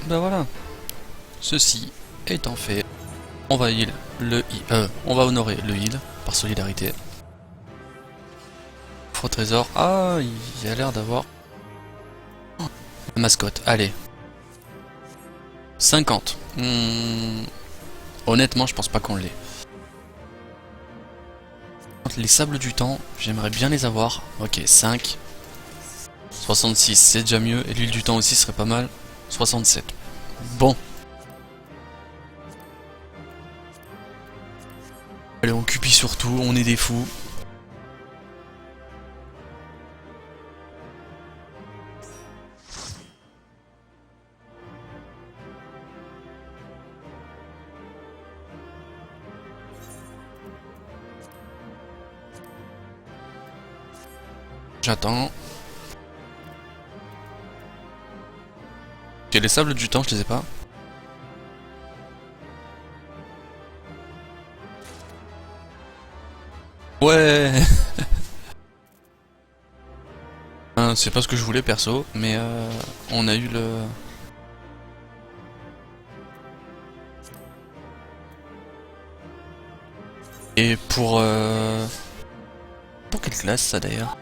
Ben voilà. Ceci étant fait, on va heal on va honorer le heal par solidarité. Faux trésor. Ah, il y a l'air d'avoir la mascotte. Allez. 50. Honnêtement, je pense pas qu'on l'ait. Les sables du temps, j'aimerais bien les avoir. Ok, 5. 66, c'est déjà mieux. Et l'huile du temps aussi serait pas mal. 67. Bon. Allez, on cupie surtout, on est des fous. J'attends. Ok, les sables du temps, je les ai pas. Ouais. C'est pas ce que je voulais perso, mais on a eu le... Et pour quelle classe ça d'ailleurs?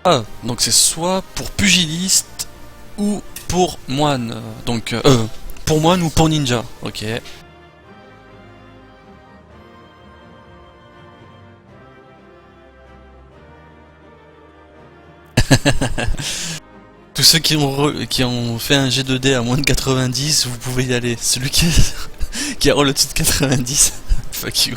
Ah, donc c'est soit pour pugiliste ou pour moine. Donc pour moine ou pour ninja. Ok. Tous ceux qui ont fait un G2D à moins de 90, vous pouvez y aller. Celui qui a roll au-dessus de 90, fuck you.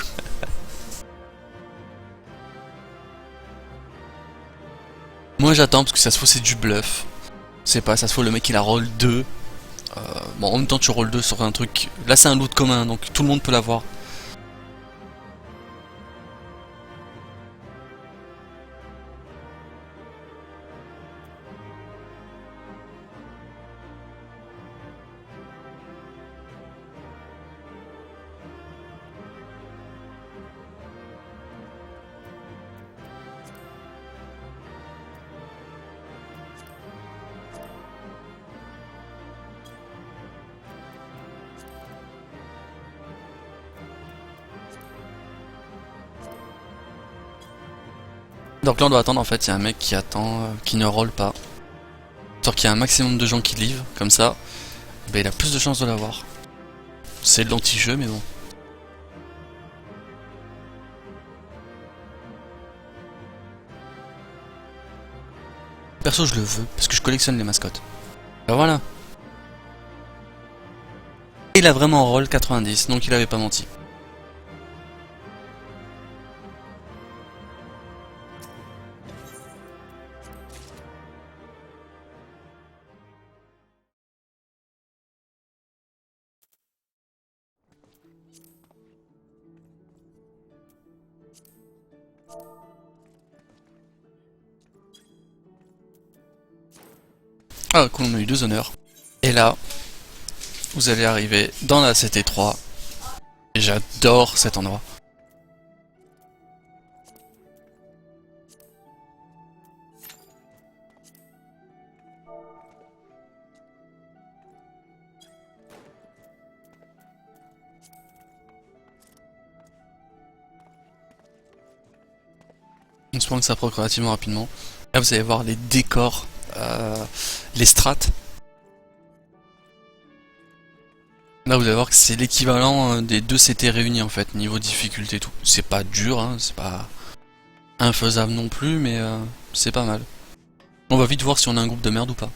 Moi j'attends parce que ça se fout c'est du bluff. C'est pas, ça se fout le mec il a roll 2. Bon en même temps tu roll 2 sur un truc. Là c'est un loot commun donc tout le monde peut l'avoir. Donc là on doit attendre en fait, il y a un mec qui attend, qui ne roll pas. Tant qu'il y a un maximum de gens qui livrent, comme ça, ben il a plus de chances de l'avoir. C'est de l'anti-jeu mais bon. Perso je le veux, parce que je collectionne les mascottes. Ben voilà. Et il a vraiment roll 90, donc il avait pas menti. Ah cool, on a eu 2 honneurs. Et là, vous allez arriver dans la CT3. Et j'adore cet endroit. On se prend que ça proc relativement rapidement. Là vous allez voir les décors, les strates. Là vous allez voir que c'est l'équivalent des 2 CT réunis en fait, niveau difficulté et tout. C'est pas dur, hein, c'est pas infaisable non plus, mais c'est pas mal. On va vite voir si on a un groupe de merde ou pas.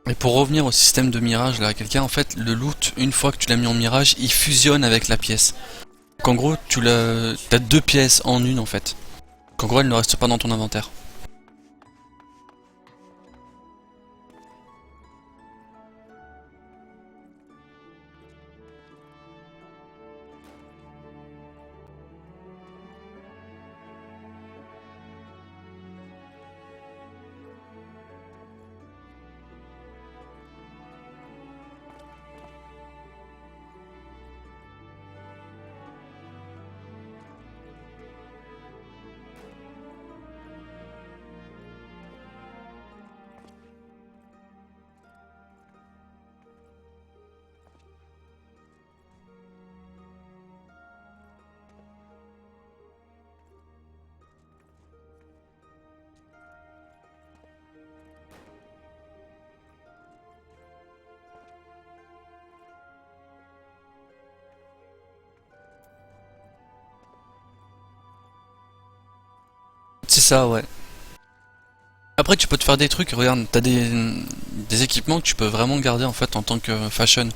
Et pour revenir au système de mirage là, à quelqu'un, en fait, le loot, une fois que tu l'as mis en mirage, il fusionne avec la pièce. Donc en gros, t'as 2 pièces en une en fait. Donc en gros, elle ne reste pas dans ton inventaire. ça, ouais. Après, tu peux te faire des trucs, regarde, t'as des équipements que tu peux vraiment garder en fait en tant que fashion.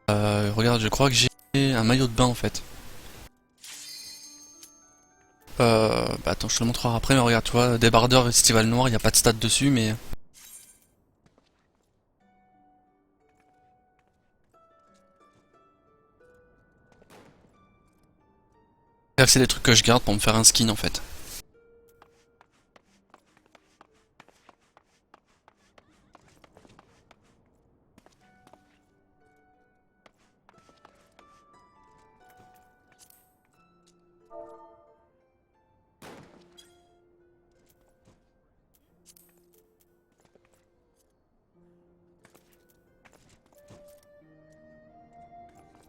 Regarde, je crois que j'ai un maillot de bain en fait. Bah attends, je te le montrerai après, mais regarde, tu vois, débardeur estival noir, il n'y a pas de stats dessus, mais... C'est des trucs que je garde pour me faire un skin en fait.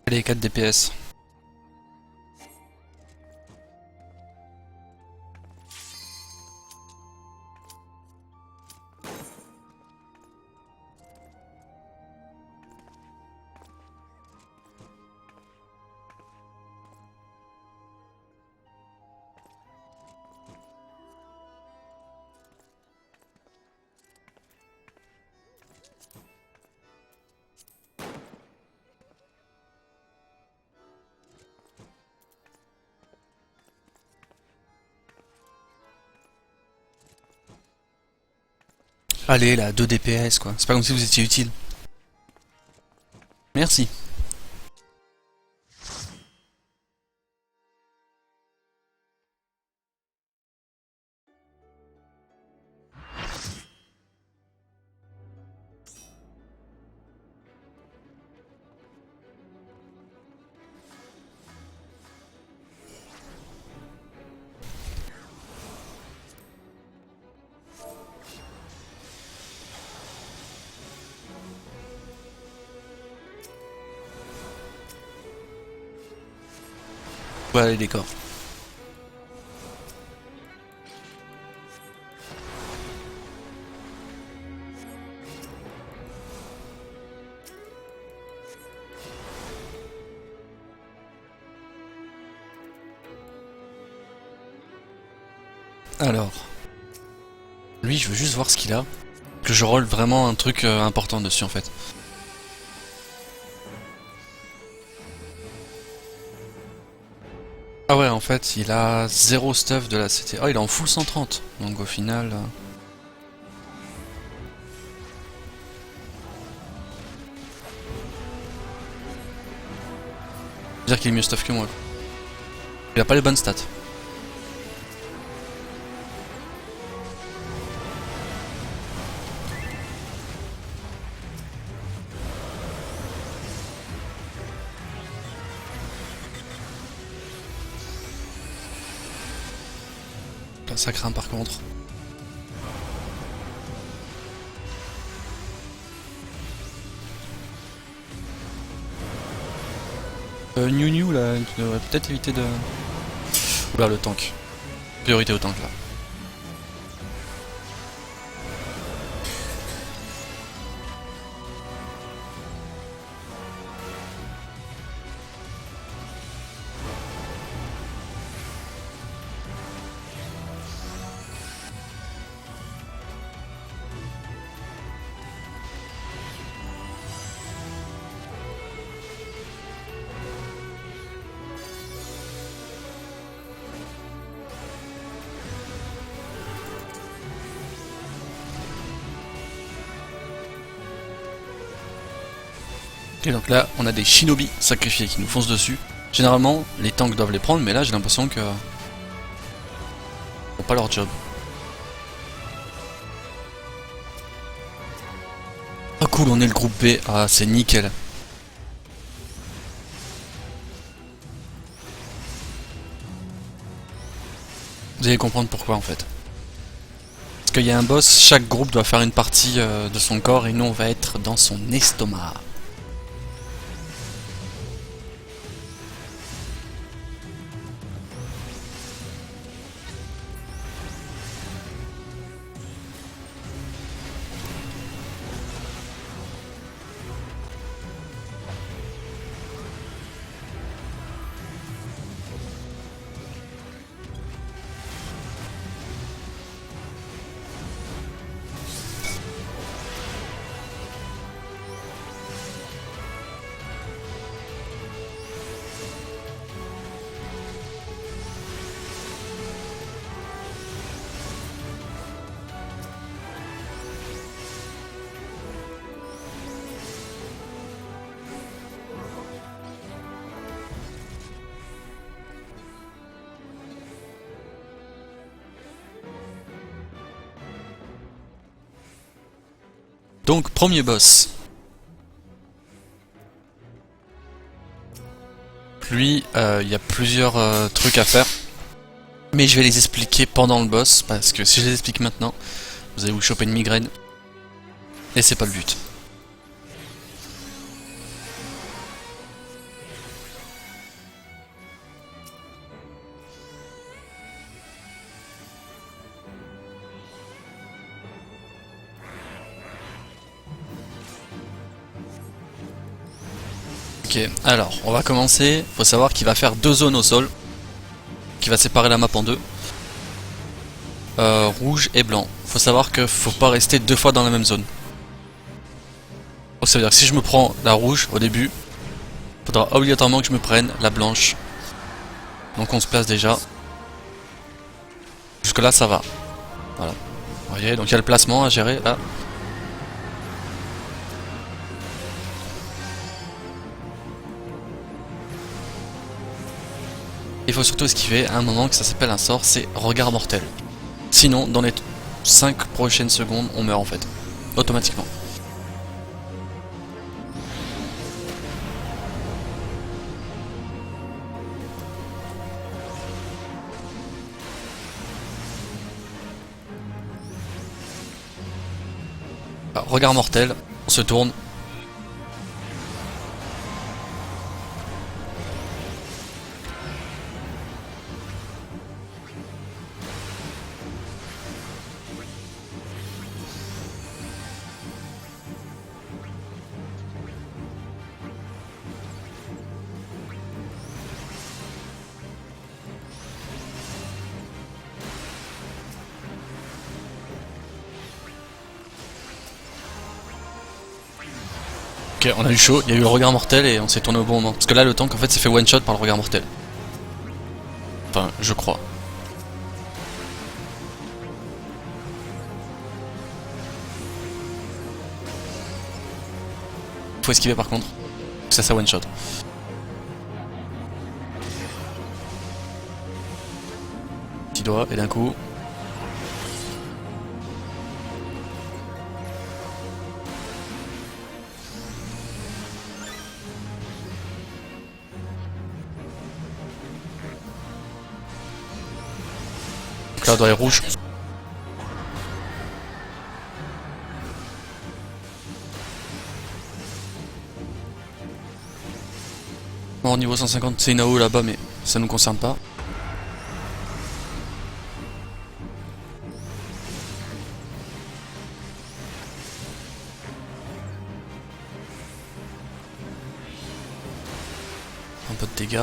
Allez, 4 DPS. Allez, là, 2 DPS quoi. C'est pas comme si vous étiez utile. Merci. Voilà les décors. Alors, lui, je veux juste voir ce qu'il a. Que je roll vraiment un truc important dessus en fait. Ah ouais, en fait, il a 0 stuff de la CT. Oh, il est en full 130. Donc au final... dire qu'il est mieux stuff que moi. Il a pas les bonnes stats. Là, ça craint par contre. New là, tu devrais peut-être éviter de... Oula, le tank. Priorité au tank là. Et donc là, on a des shinobi sacrifiés qui nous foncent dessus. Généralement, les tanks doivent les prendre, mais là, j'ai l'impression que... Ils font pas leur job. Ah cool, on est le groupe B. Ah, c'est nickel. Vous allez comprendre pourquoi en fait. Parce qu'il y a un boss, chaque groupe doit faire une partie de son corps et nous on va être dans son estomac. Donc premier boss. Lui, il y a plusieurs trucs à faire. Mais je vais les expliquer pendant le boss, parce que si je les explique maintenant, vous allez vous choper une migraine. Et c'est pas le but. Ok, alors on va commencer. Faut savoir qu'il va faire 2 zones au sol, qui va séparer la map en deux. Rouge et blanc. Faut savoir que faut pas rester 2 fois dans la même zone. Donc ça veut dire que si je me prends la rouge au début, faudra obligatoirement que je me prenne la blanche. Donc on se place déjà. Jusque là ça va. Voilà. Vous voyez, donc il y a le placement à gérer là. Il faut surtout esquiver à un moment que ça s'appelle un sort, c'est regard mortel. Sinon, dans les 5 prochaines secondes, on meurt en fait. Automatiquement. Alors, regard mortel, on se tourne. Ok, on a eu chaud, il y a eu le regard mortel et on s'est tourné au bon moment. Parce que là, le tank en fait s'est fait one shot par le regard mortel. Enfin, je crois. Faut esquiver par contre. Ça one shot. Petit doigt et d'un coup. Donc là, on doit aller rouge. Bon, niveau 150, c'est une AO là-bas, mais ça nous concerne pas. Un peu de dégâts.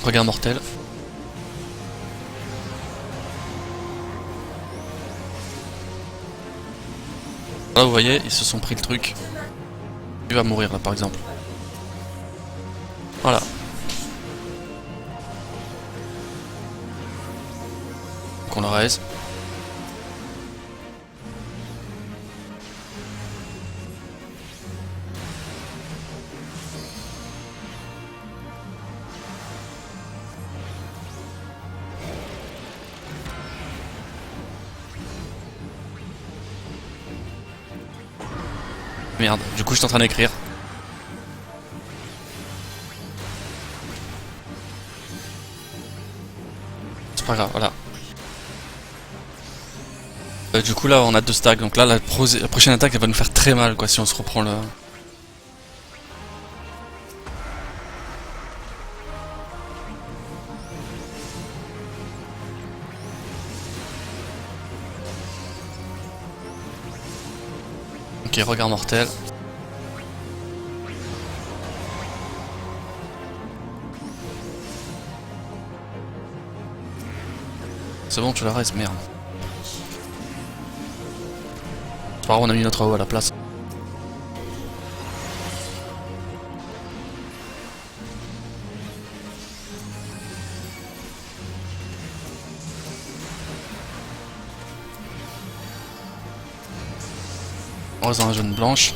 Regard mortel. Là vous voyez, ils se sont pris le truc. Il va mourir là par exemple. Voilà. Donc on le raise. Merde, du coup je suis en train d'écrire. C'est pas grave, voilà. Du coup là on a 2 stacks, donc là la prochaine attaque elle va nous faire très mal quoi si on se reprend le... Ok, regard mortel. C'est bon, tu la restes, merde. C'est pas grave, on a mis notre AO à la place. On reste dans la zone blanche.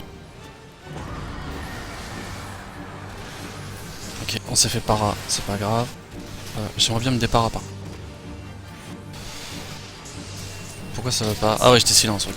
s'est fait para, c'est pas grave. J'aimerais bien me dépara pas. Pourquoi ça va pas? Ah ouais, j'étais silence, ok.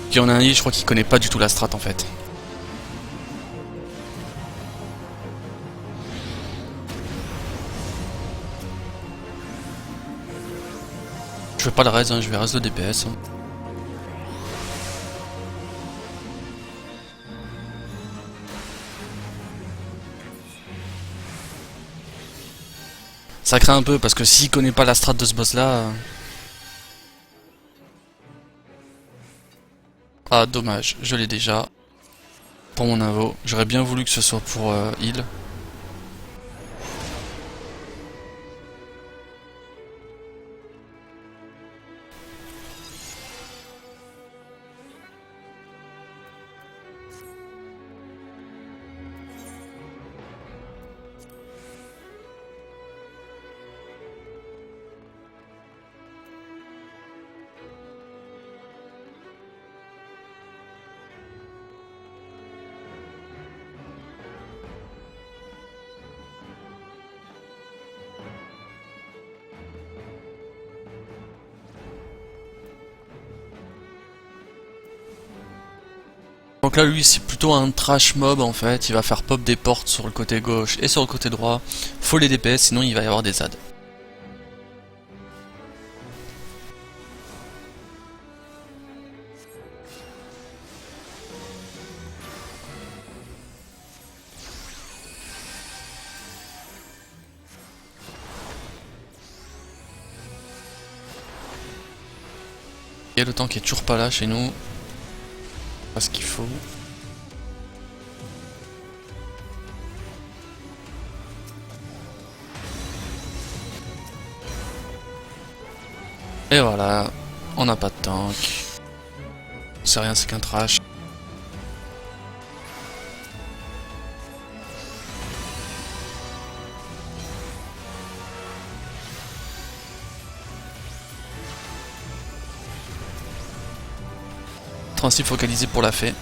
Puis on a un lit, je crois qu'il connaît pas du tout la strat en fait. Je vais pas le raise, hein, je vais raise le DPS. Hein. Ça craint un peu parce que s'il connaît pas la strat de ce boss là... Ah dommage, je l'ai déjà. Pour mon invo, j'aurais bien voulu que ce soit pour heal. Donc là lui c'est plutôt un trash mob en fait, il va faire pop des portes sur le côté gauche et sur le côté droit. Faut les DPS sinon il va y avoir des ZAD. Et le tank est toujours pas là chez nous. Pas ce qu'il faut. Et voilà, on n'a pas de tank. C'est rien, c'est qu'un trash. Principe focalisé pour la fée.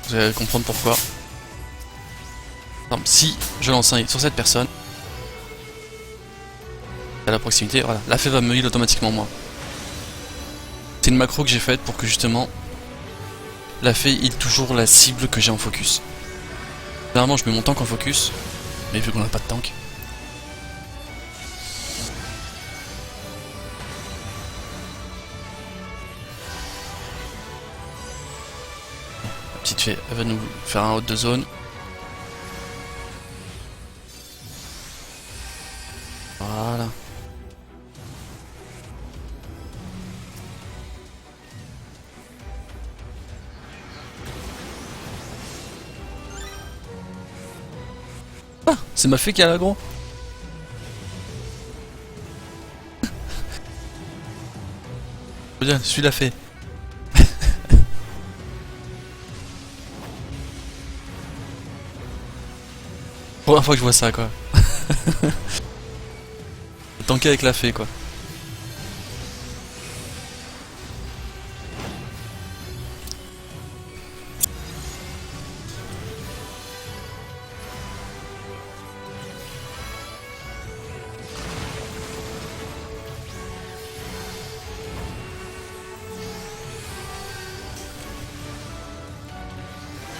Vous allez comprendre pourquoi. Donc, si je lance un hit sur cette personne, à la proximité, voilà, la fée va me heal automatiquement moi. C'est une macro que j'ai faite pour que justement la fée heal toujours la cible que j'ai en focus. Généralement je mets mon tank en focus, mais vu qu'on n'a pas de tank. Petite fée, elle va nous faire un out de zone. Voilà. Ah, c'est ma fée qui a l'aggro. Bien, je suis la fée. Première fois que je vois ça quoi. Tanker avec la fée quoi.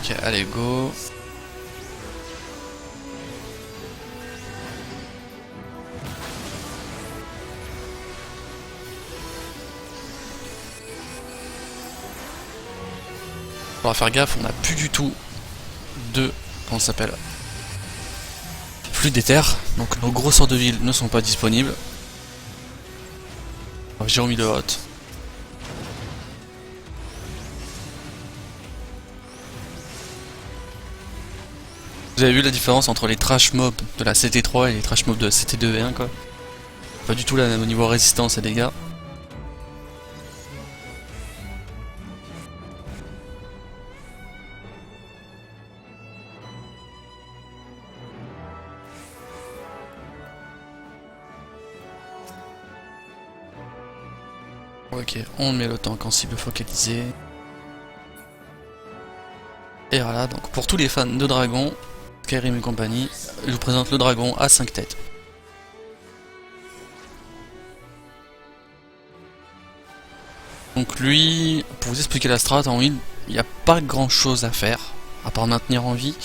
Ok, allez go. Faudra faire gaffe, on n'a plus du tout de... comment ça s'appelle, flux d'éther, donc nos gros sorts de ville ne sont pas disponibles. J'ai remis le hot. Vous avez vu la différence entre les trash mobs de la CT3 et les trash mobs de la CT2V1 quoi. Pas du tout là au niveau résistance et dégâts. Ok, on met le tank en cible focalisée. Et voilà, donc pour tous les fans de dragon, Skyrim et compagnie, je vous présente le dragon à 5 têtes. Donc lui, pour vous expliquer la strat en heal, il n'y a pas grand chose à faire, à part maintenir en vie.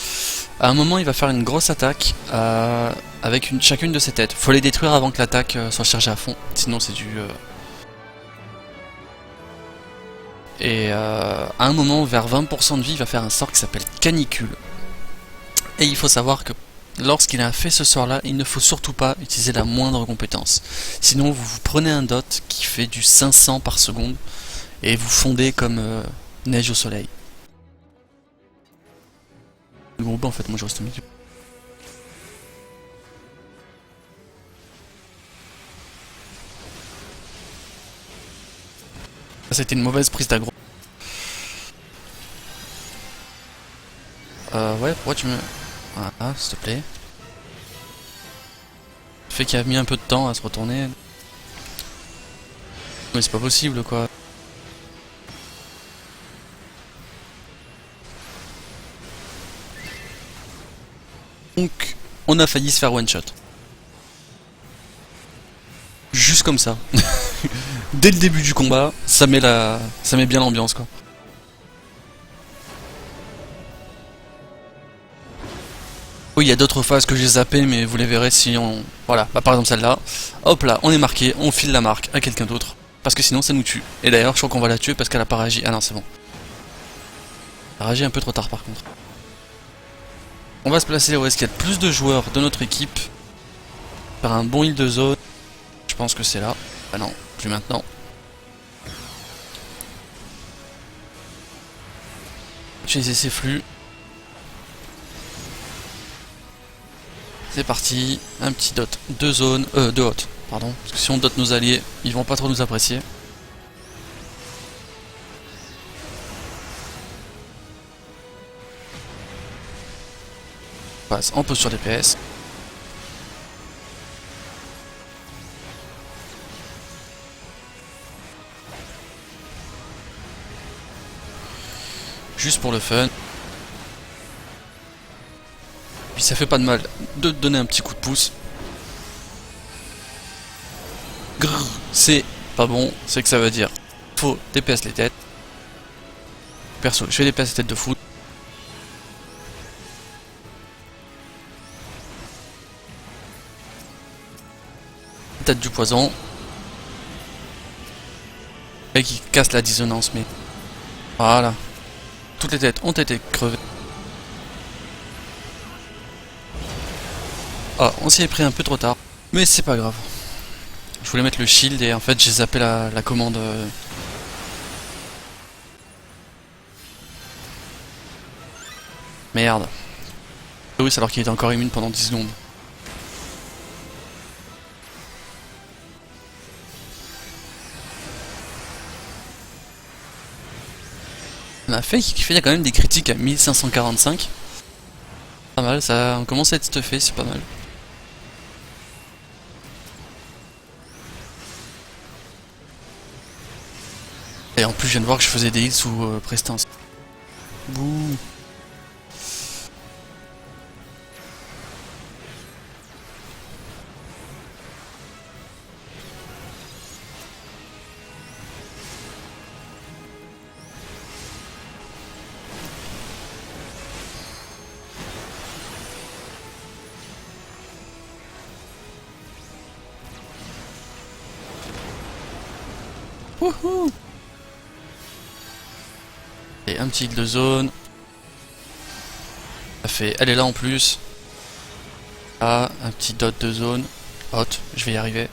À un moment, il va faire une grosse attaque avec chacune de ses têtes. Faut les détruire avant que l'attaque soit chargée à fond, sinon c'est du... Et à un moment, vers 20% de vie, il va faire un sort qui s'appelle Canicule. Et il faut savoir que lorsqu'il a fait ce sort-là, il ne faut surtout pas utiliser la moindre compétence. Sinon, vous prenez un dot qui fait du 500 par seconde et vous fondez comme neige au soleil. Le groupe, en fait, moi je reste au milieu. Ça, c'était une mauvaise prise d'aggro. Ouais, pourquoi tu me... Voilà, s'il te plaît. Le fait qu'il a mis un peu de temps à se retourner. Mais c'est pas possible, quoi. Donc, on a failli se faire one shot. Juste comme ça. Dès le début du combat, ça met bien l'ambiance, quoi. Oui, il y a d'autres phases que j'ai zappées, mais vous les verrez si on... Voilà, bah, par exemple celle-là. Hop là, on est marqué, on file la marque à quelqu'un d'autre. Parce que sinon ça nous tue. Et d'ailleurs, je crois qu'on va la tuer parce qu'elle a pas réagi. Ah non, c'est bon. Elle a réagi un peu trop tard par contre. On va se placer où est-ce qu'il y a le plus de joueurs de notre équipe. Faire un bon heal de zone. Je pense que c'est là. Ah non, plus maintenant. Utiliser ses flux. C'est parti, un petit dot de zone, de hot, pardon, parce que si on dot nos alliés, ils vont pas trop nous apprécier. On passe un peu sur les PS. Juste pour le fun. Puis ça fait pas de mal de donner un petit coup de pouce. Grrr, c'est pas bon, c'est que ça veut dire faut DPS les têtes. Perso, je vais DPS les têtes de foot. Tête du poison. Et qui casse la dissonance, mais voilà. Toutes les têtes ont été crevées. Ah, on s'y est pris un peu trop tard. Mais c'est pas grave. Je voulais mettre le shield et en fait j'ai zappé la commande. Merde. Oui, c'est alors qu'il était encore immune pendant 10 secondes. On a fait qu'il y a quand même des critiques à 1545. Pas mal, ça on commence à être stuffé, c'est pas mal. Et en plus je viens de voir que je faisais des hits sous prestance. Bouh. Wouhou. Et un petit heal de zone. Ça fait. Elle est là en plus. Ah, un petit dot de zone. Hot, je vais y arriver.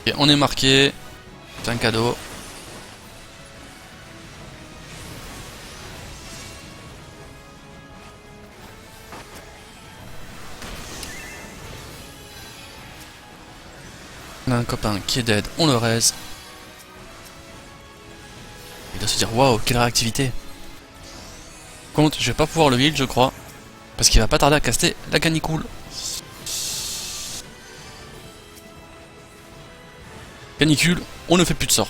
Et on est marqué. C'est un cadeau. On a un copain qui est dead, on le raise. Il doit se dire waouh, quelle réactivité. Contre, je vais pas pouvoir le heal, je crois. Parce qu'il va pas tarder à caster la canicule. Canicule, on ne fait plus de sorts.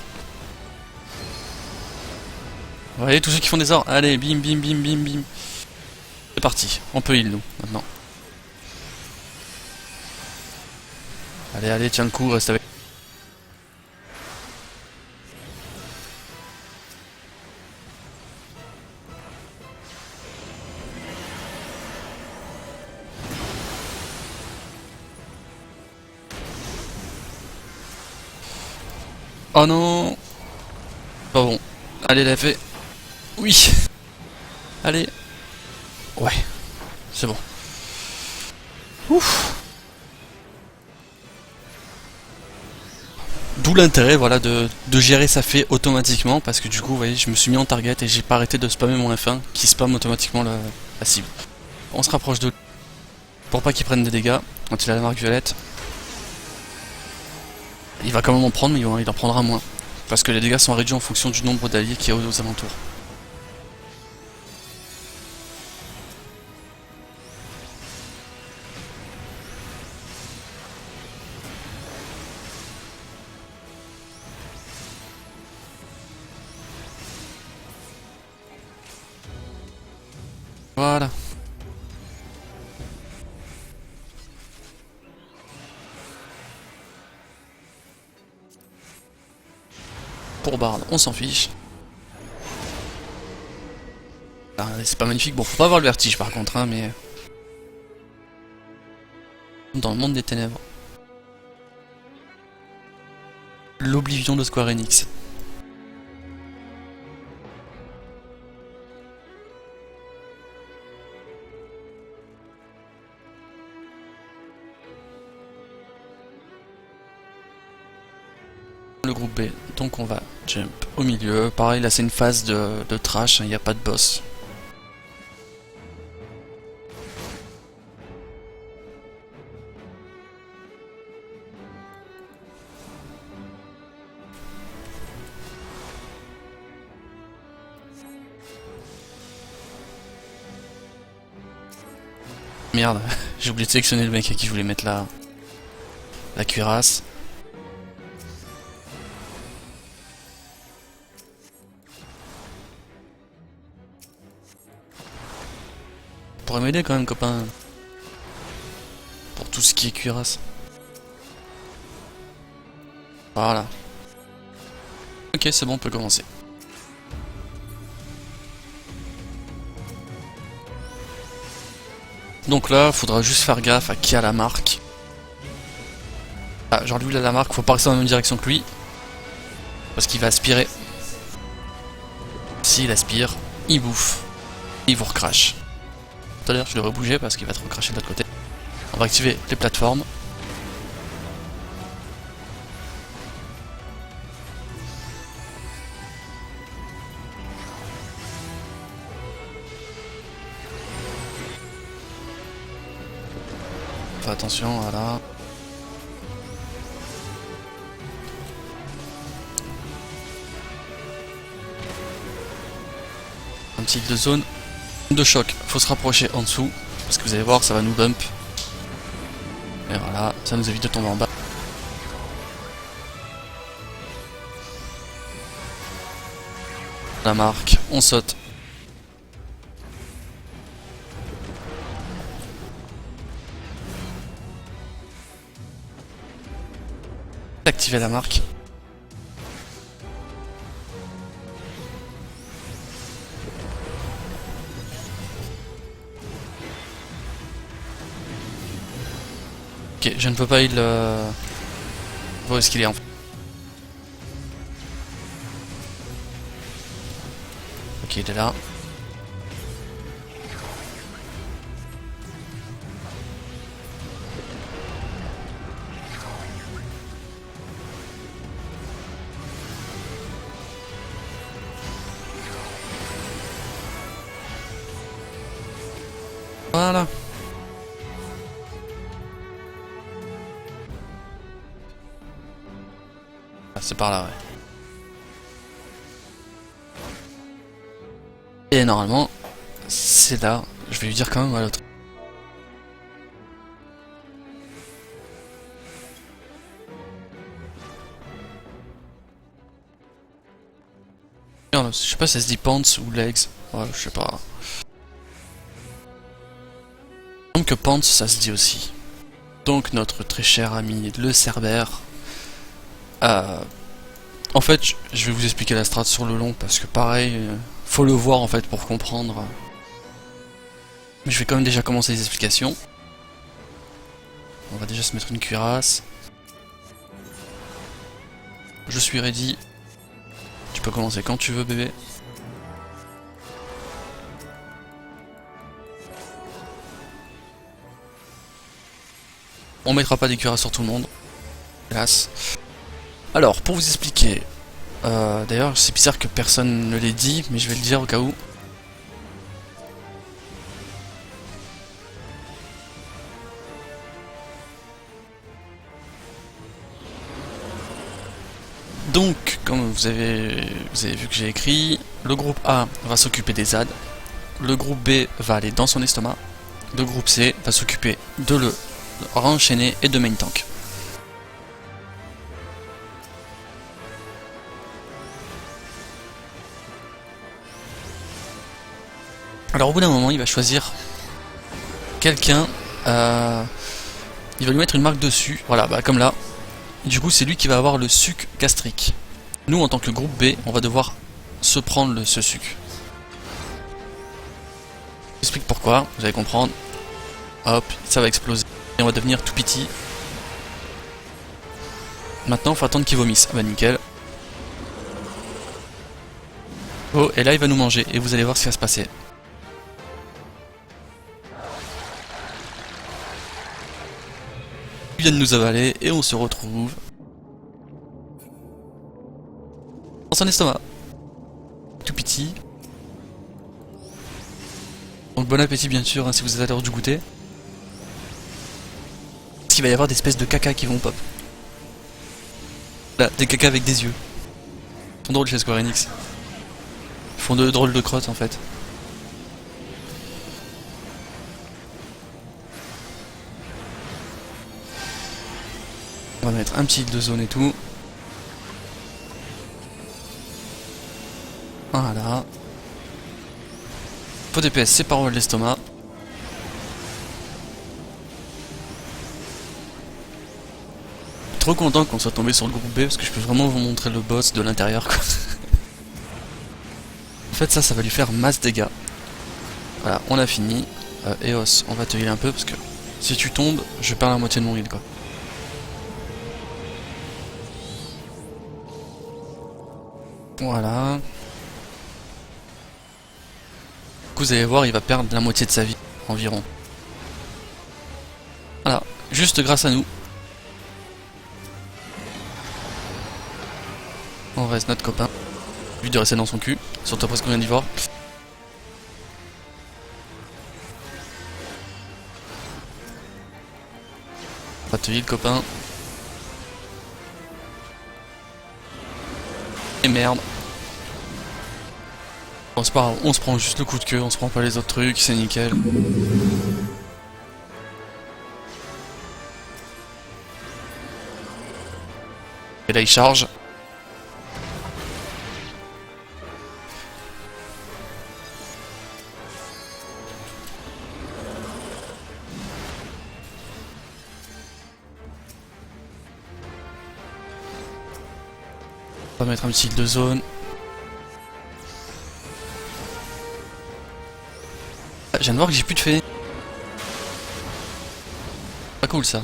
Vous voyez, tous ceux qui font des sorts, allez, bim, bim, bim, bim, bim. C'est parti, on peut heal nous, maintenant. Allez, allez, tiens le coup, reste avec. Oh non. Pas bon. Allez, l'a fait. Oui. Allez. Ouais. C'est bon. Ouf. D'où l'intérêt, voilà, de gérer sa fée automatiquement, parce que du coup, vous voyez, je me suis mis en target et j'ai pas arrêté de spammer mon F1 qui spamme automatiquement la cible. On se rapproche de lui pour pas qu'il prenne des dégâts quand il a la marque violette. Il va quand même en prendre, mais il en prendra moins. Parce que les dégâts sont réduits en fonction du nombre d'alliés qu'il y a aux alentours. Voilà. Pour Bard, on s'en fiche. Ah, c'est pas magnifique. Bon, faut pas avoir le vertige par contre, hein, mais... Dans le monde des ténèbres. L'oblivion de Square Enix. Le groupe B, donc on va jump au milieu. Pareil, là c'est une phase de trash, il n'y a pas de boss. Merde, j'ai oublié de sélectionner le mec à qui je voulais mettre la cuirasse. Pourrait m'aider quand même, copain. Pour tout ce qui est cuirasse. Voilà. Ok, c'est bon, on peut commencer. Donc là, faudra juste faire gaffe à qui a la marque. Ah, genre lui il a la marque, faut pas rester dans la même direction que lui. Parce qu'il va aspirer. S'il aspire, il bouffe. Il vous recrache. Tout à l'heure je devrais bouger parce qu'il va te recracher de l'autre côté. On va activer les plateformes. Fais attention, voilà. Un petit de zone de choc, faut se rapprocher en dessous, parce que vous allez voir, ça va nous bump. Et voilà, ça nous évite de tomber en bas. La marque, on saute. Activer la marque. Ok, je ne peux pas il... Où est-ce qu'il est en fait? Ok, il est là. Voilà. Ah, c'est par là, ouais. Et normalement, c'est là. Je vais lui dire quand même à l'autre. Je sais pas si ça se dit pants ou legs. Ouais, je sais pas. Il me semble que pants ça se dit aussi. Donc notre très cher ami le Cerbère. En fait, je vais vous expliquer la strat sur le long parce que pareil, faut le voir en fait pour comprendre. Mais je vais quand même déjà commencer les explications. On va déjà se mettre une cuirasse. Je suis ready. Tu peux commencer quand tu veux, bébé. On mettra pas des cuirasses sur tout le monde. Hélas. Alors, pour vous expliquer. D'ailleurs, c'est bizarre que personne ne l'ait dit, mais je vais le dire au cas où. Donc, comme vous avez vu que j'ai écrit, le groupe A va s'occuper des ZAD, le groupe B va aller dans son estomac, le groupe C va s'occuper de le renchaîner et de main tank. Alors au bout d'un moment, il va choisir quelqu'un, il va lui mettre une marque dessus, voilà, bah comme là. Du coup, c'est lui qui va avoir le suc gastrique. Nous, en tant que groupe B, on va devoir se prendre ce suc. J'explique pourquoi, vous allez comprendre. Hop, ça va exploser. Et on va devenir tout petit. Maintenant, il faut attendre qu'il vomisse. Ah bah nickel. Oh, et là, il va nous manger. Et vous allez voir ce qui va se passer. Il vient de nous avaler et on se retrouve dans son estomac. Tout petit. Donc bon appétit bien sûr hein, si vous êtes à l'heure du goûter. Parce qu'il va y avoir des espèces de caca qui vont pop. Là, des caca avec des yeux. Ils font drôle chez Square Enix. Ils font de drôles de crottes en fait. On va mettre un petit heal de zone et tout. Voilà. Faux DPS, c'est par de l'estomac. Trop content qu'on soit tombé sur le groupe B parce que je peux vraiment vous montrer le boss de l'intérieur quoi. En fait ça va lui faire masse dégâts. Voilà, on a fini. Eos, on va te healer un peu parce que si tu tombes, je perds la moitié de mon heal quoi. Voilà. Vous allez voir, il va perdre la moitié de sa vie environ. Voilà, juste grâce à nous. On reste notre copain. Lui de rester dans son cul, surtout après ce qu'on vient d'y voir. On va te heal, copain. Et merde. Bon, c'est pas grave, on se prend juste le coup de queue, on se prend pas les autres trucs, c'est nickel. Et là il charge. On va mettre un petit heal de zone. Ah, je viens de voir que j'ai plus de fée. Pas cool ça.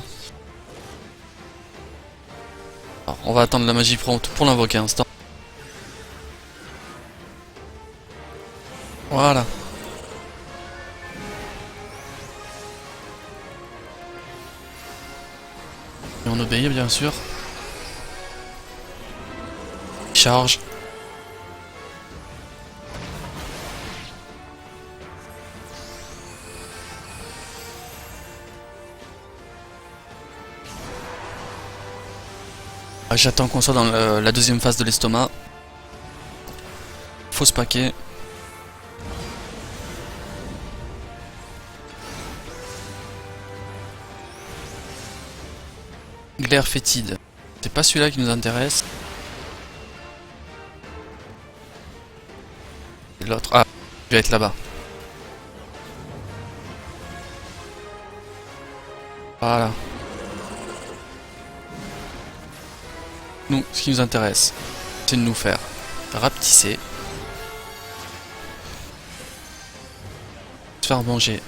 Alors, on va attendre la magie prompte pour l'invoquer un instant. Voilà. Et on obéit bien sûr. Charge. J'attends qu'on soit dans la deuxième phase de l'estomac. Faut se paquer. Glaire fétide. C'est pas celui-là qui nous intéresse. L'autre. Ah, il va être là-bas. Voilà. Nous, ce qui nous intéresse, c'est de nous faire rapetisser. Se faire manger.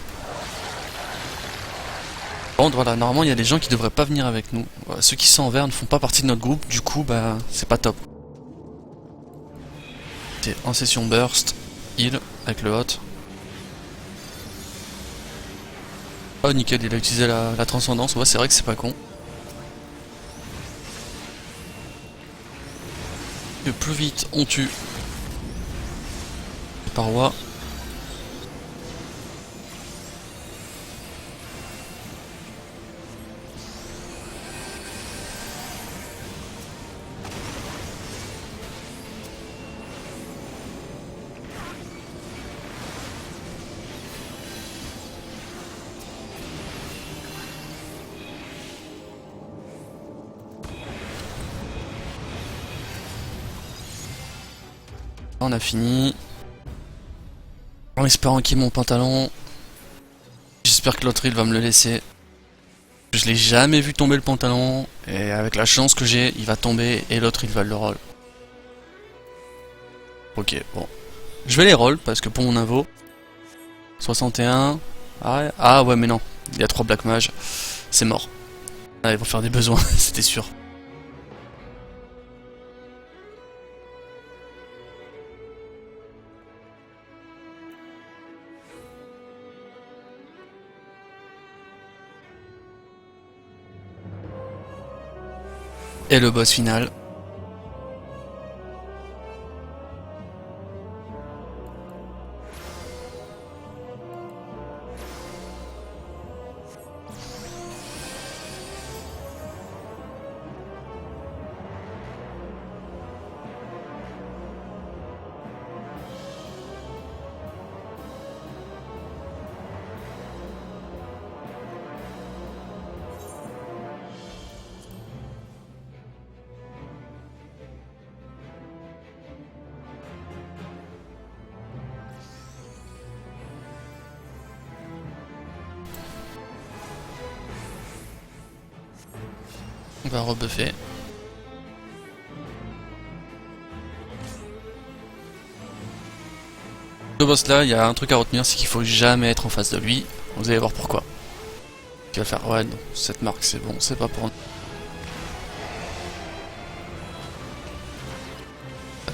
Bon, voilà, normalement il y a des gens qui devraient pas venir avec nous. Voilà, ceux qui sont en vert ne font pas partie de notre groupe, du coup, bah, c'est pas top. C'est en session burst, heal, avec le hot. Oh, nickel, il a utilisé la transcendance, ouais, c'est vrai que c'est pas con. Le plus vite on tue les parois. On a fini. En espérant qu'il y ait mon pantalon. J'espère que l'autre il va me le laisser. Je l'ai jamais vu tomber le pantalon. Et avec la chance que j'ai, il va tomber et l'autre il va le roll. Ok, bon. Je vais les roll parce que pour mon invo. 61. Ah ouais mais non. Il y a 3 Black Mage. C'est mort. Ah, ils vont faire des besoins, c'était sûr. Et le boss final. On va rebuffer. Le boss là, il y a un truc à retenir, c'est qu'il faut jamais être en face de lui. Vous allez voir pourquoi. Il va faire, ouais non, cette marque c'est bon, c'est pas pour nous.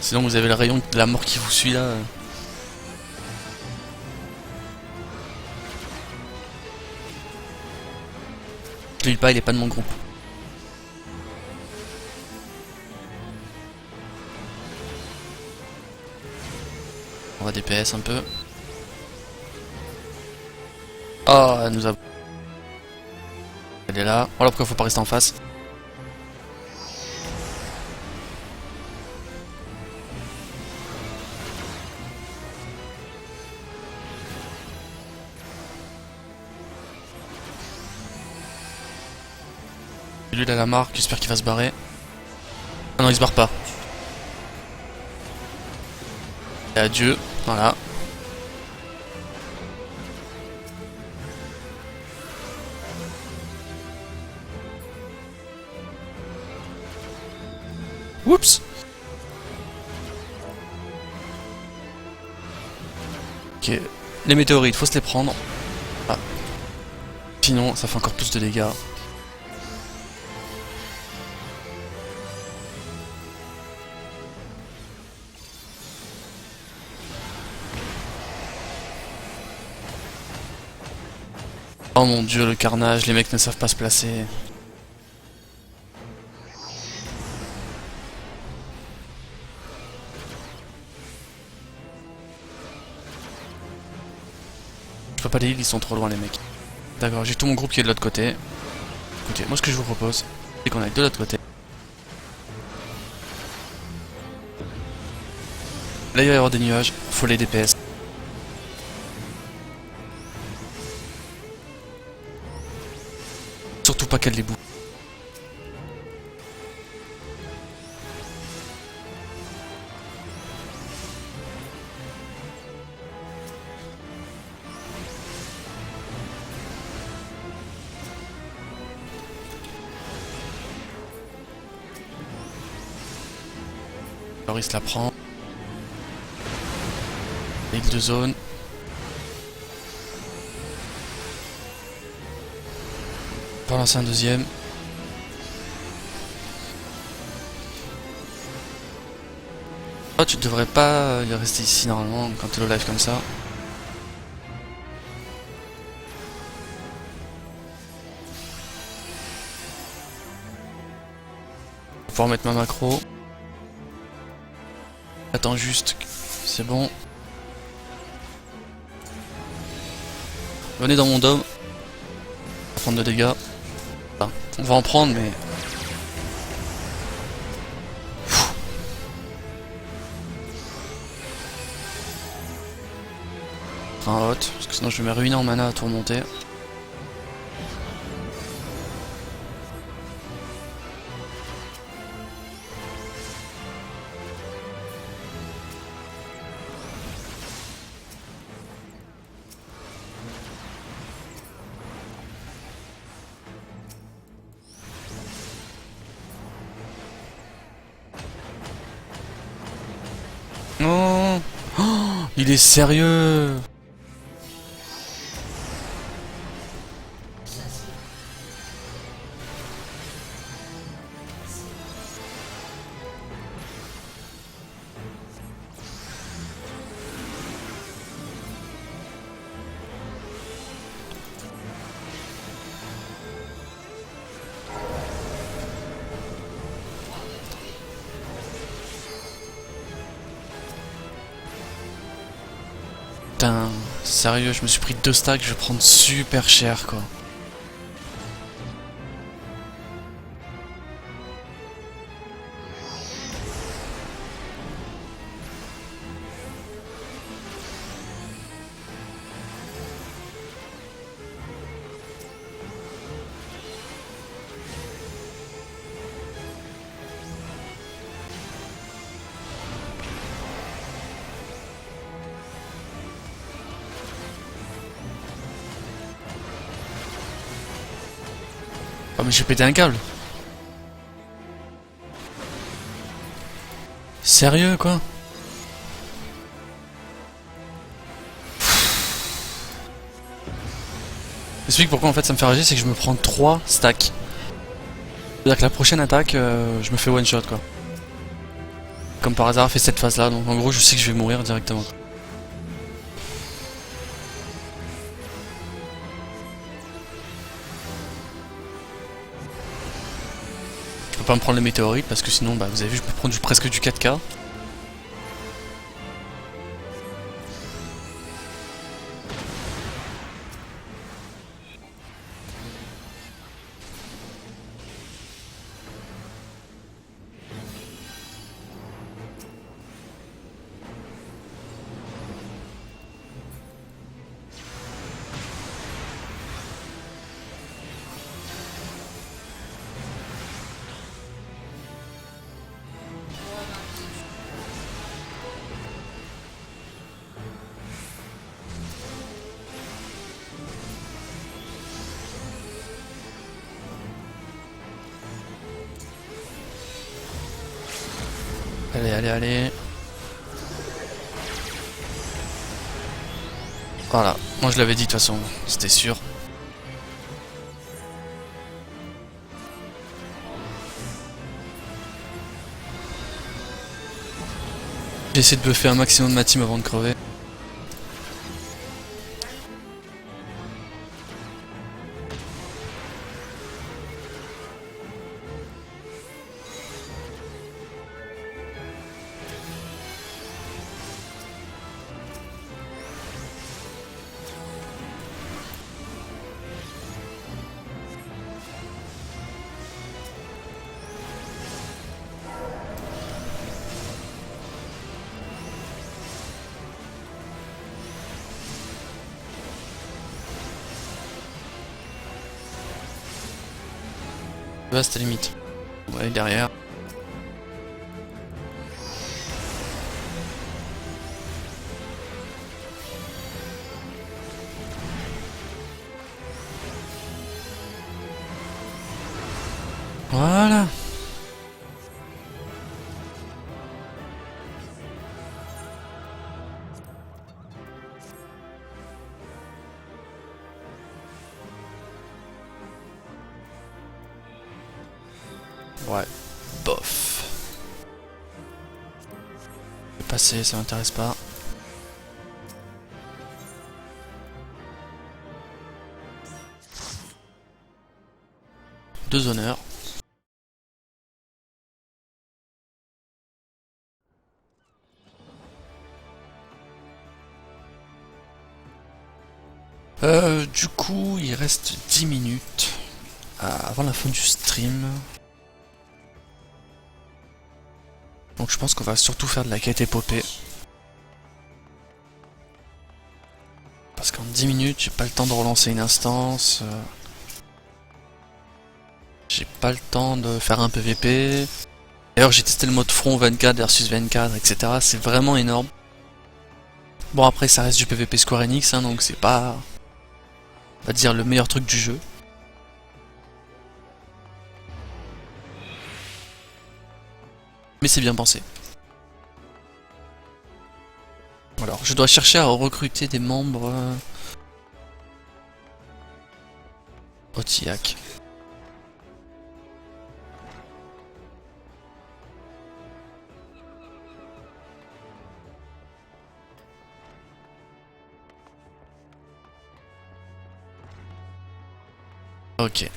Sinon vous avez le rayon de la mort qui vous suit là. Je l'ai pas, il est pas de mon groupe. On va DPS un peu. Ah, elle nous a... Elle est là. Voilà pourquoi faut pas rester en face. Lui il a la marque, j'espère qu'il va se barrer. Ah non, il se barre pas. Et adieu, voilà. Oups. Ok, les météorites, faut se les prendre. Ah. Sinon, ça fait encore plus de dégâts. Oh mon dieu, le carnage, les mecs ne savent pas se placer. Je peux pas les heal, ils sont trop loin les mecs. D'accord, j'ai tout mon groupe qui est de l'autre côté. Écoutez, moi ce que je vous propose, c'est qu'on aille de l'autre côté. Là il va y avoir des nuages, faut les DPS. Surtout pas qu'elle les boue. Alors il se la prend. Avec 2 zones. On va lancer un deuxième. Oh, tu devrais pas y rester ici normalement quand t'es au live comme ça. Je vais pouvoir mettre ma macro. Attends juste, c'est bon. Venez dans mon dôme. On va prendre de dégâts. Enfin, on va en prendre mais... Un hot, parce que sinon je vais me ruiner en mana à tout remonter. Non, oh, il est sérieux. Putain, sérieux, je me suis pris 2 stacks, je vais prendre super cher quoi. Oh mais j'ai pété un câble. Sérieux quoi. J'explique pourquoi en fait ça me fait rager, c'est que je me prends 3 stacks. C'est-à-dire que la prochaine attaque, je me fais one shot quoi. Comme par hasard, elle fait cette phase là, donc en gros je sais que je vais mourir directement. Je peux pas me prendre le météorite parce que sinon, bah, vous avez vu, je peux prendre presque du 4K. Allez, allez, allez. Voilà, moi je l'avais dit de toute façon, c'était sûr. J'essaie de buffer un maximum ma team avant de crever. Vaste limite. On va aller derrière. Voilà. Ouais, bof. Je vais passer, ça m'intéresse pas. Deux honneurs. Du coup, il reste 10 minutes avant la fin du stream. Donc je pense qu'on va surtout faire de la quête épopée. Parce qu'en 10 minutes, j'ai pas le temps de relancer une instance. J'ai pas le temps de faire un PVP. D'ailleurs, j'ai testé le mode front 24 versus 24, etc. C'est vraiment énorme. Bon, après, ça reste du PVP Square Enix, hein, donc c'est pas, on va dire, le meilleur truc du jeu. Mais c'est bien pensé. Alors, je dois chercher à recruter des membres au TIAC. Ok.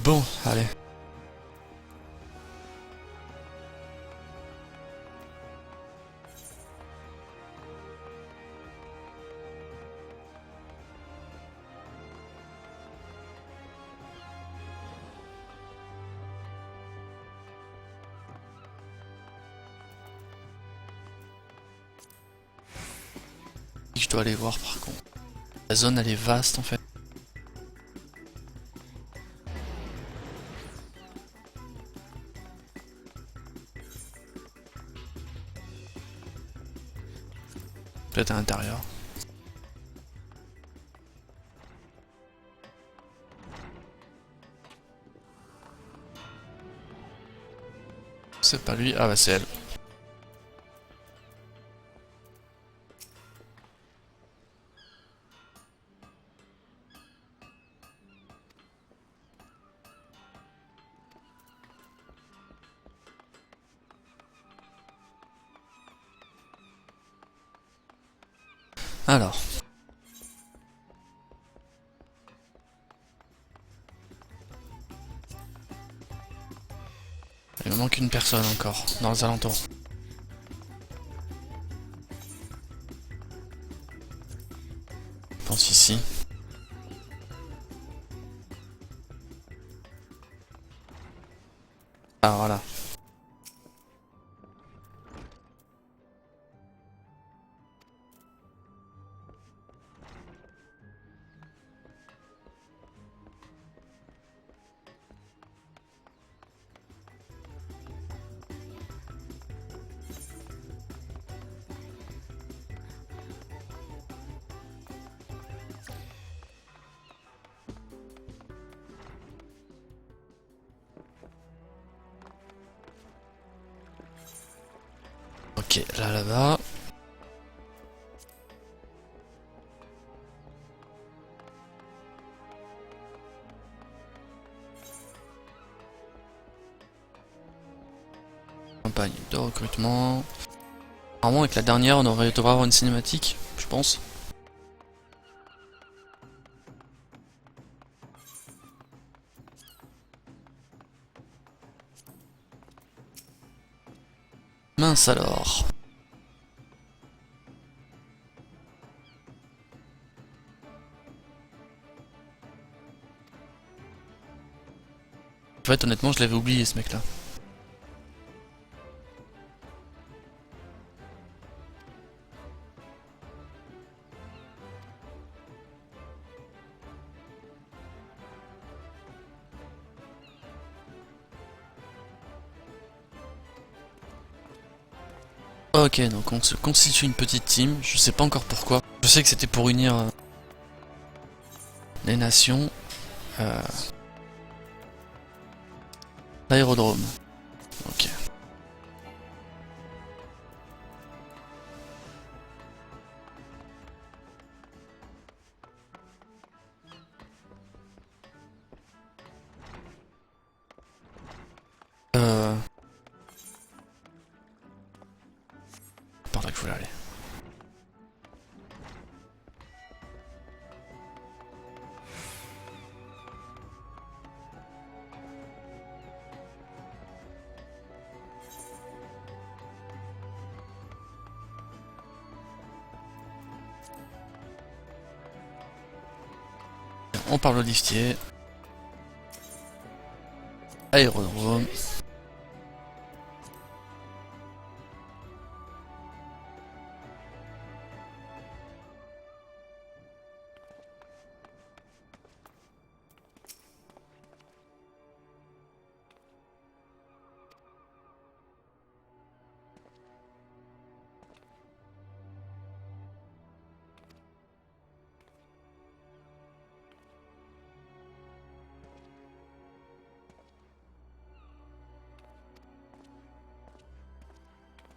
Bon, allez. Je dois aller voir par contre. La zone elle est vaste en fait. Peut-être à l'intérieur. C'est pas lui, ah bah c'est elle. Alors. Il me manque une personne encore dans les alentours. Je pense ici. Ah voilà. Ok, là-bas. Campagne de recrutement. Normalement avec la dernière on devrait avoir une cinématique, je pense. Mince alors. En fait honnêtement je l'avais oublié ce mec là. Ok, donc on se constitue une petite team, je sais pas encore pourquoi. Je sais que c'était pour unir les nations. Euh, L'aérodrome. Ok. Euh... Par là que je voulais aller. On parle au liftier. Aérodrome.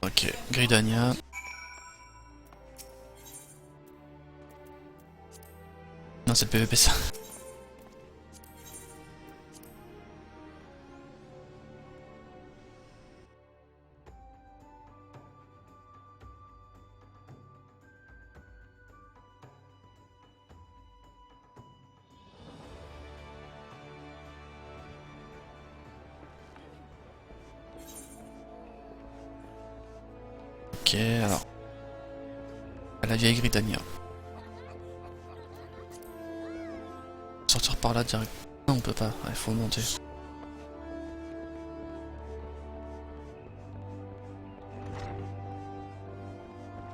Ok, Gridania. Non, c'est le PVP ça. Ok, alors. La vieille Gridania. Sortir par là direct. Non, on peut pas, il faut monter. C'est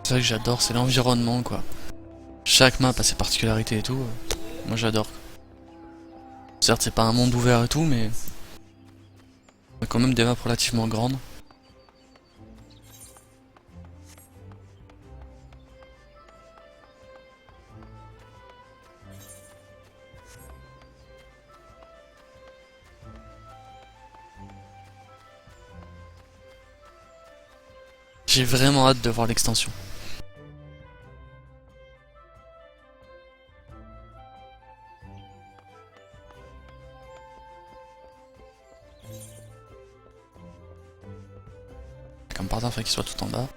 ça que j'adore, c'est l'environnement quoi. Chaque map a ses particularités et tout. Moi j'adore. Certes, c'est pas un monde ouvert et tout, mais. On a quand même des maps relativement grandes. J'ai vraiment hâte de voir l'extension. Comme par hasard, il faut qu'il soit tout en bas.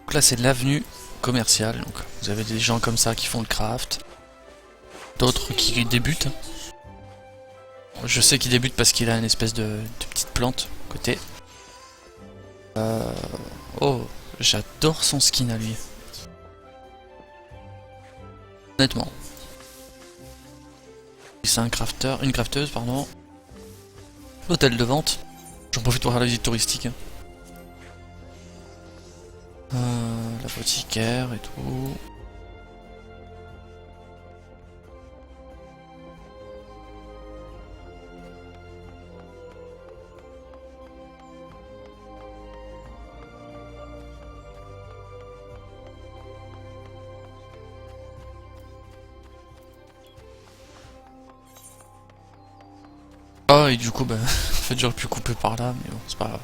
Donc là, c'est l'avenue commerciale. Donc vous avez des gens comme ça qui font le craft. D'autres qui débutent. Je sais qu'il débute parce qu'il a une espèce de petite plante côté. Oh, j'adore son skin à lui. Honnêtement. C'est un crafter, une crafteuse, pardon. L'hôtel de vente. J'en profite pour faire la visite touristique. L'apothicaire et tout. Ah, et du coup, bah, en fait, j'aurais pu couper par là, mais bon, c'est pas grave.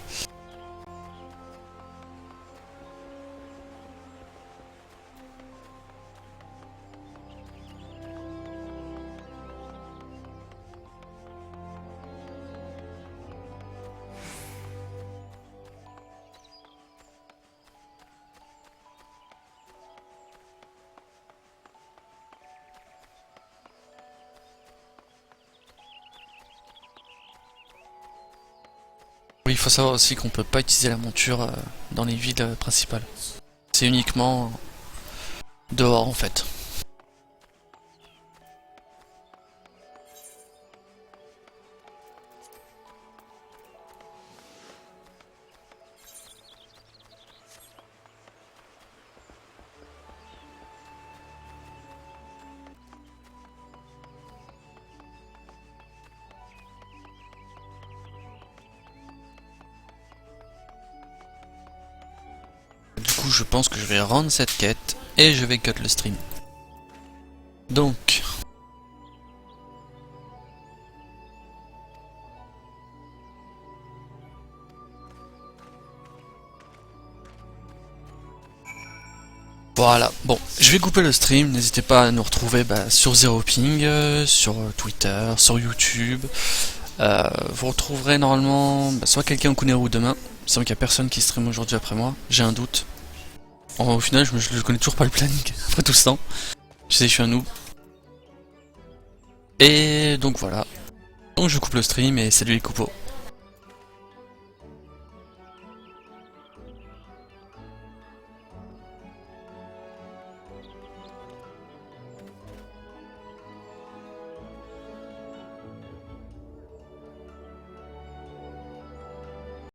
il faut savoir aussi qu'on peut pas utiliser la monture dans les villes principales. C'est uniquement dehors en fait. Du coup, je pense que je vais rendre cette quête et je vais cut le stream. Donc, voilà, bon, je vais couper le stream, n'hésitez pas à nous retrouver sur Zero Ping, sur Twitter, sur YouTube. Vous retrouverez normalement soit quelqu'un au Kuneru demain, c'est vrai qu'il n'y a personne qui stream aujourd'hui après moi, j'ai un doute. Au final, je connais toujours pas le planning après tout ce temps. Je sais que je suis un noob. Et donc voilà. Donc je coupe le stream et salut les coupos.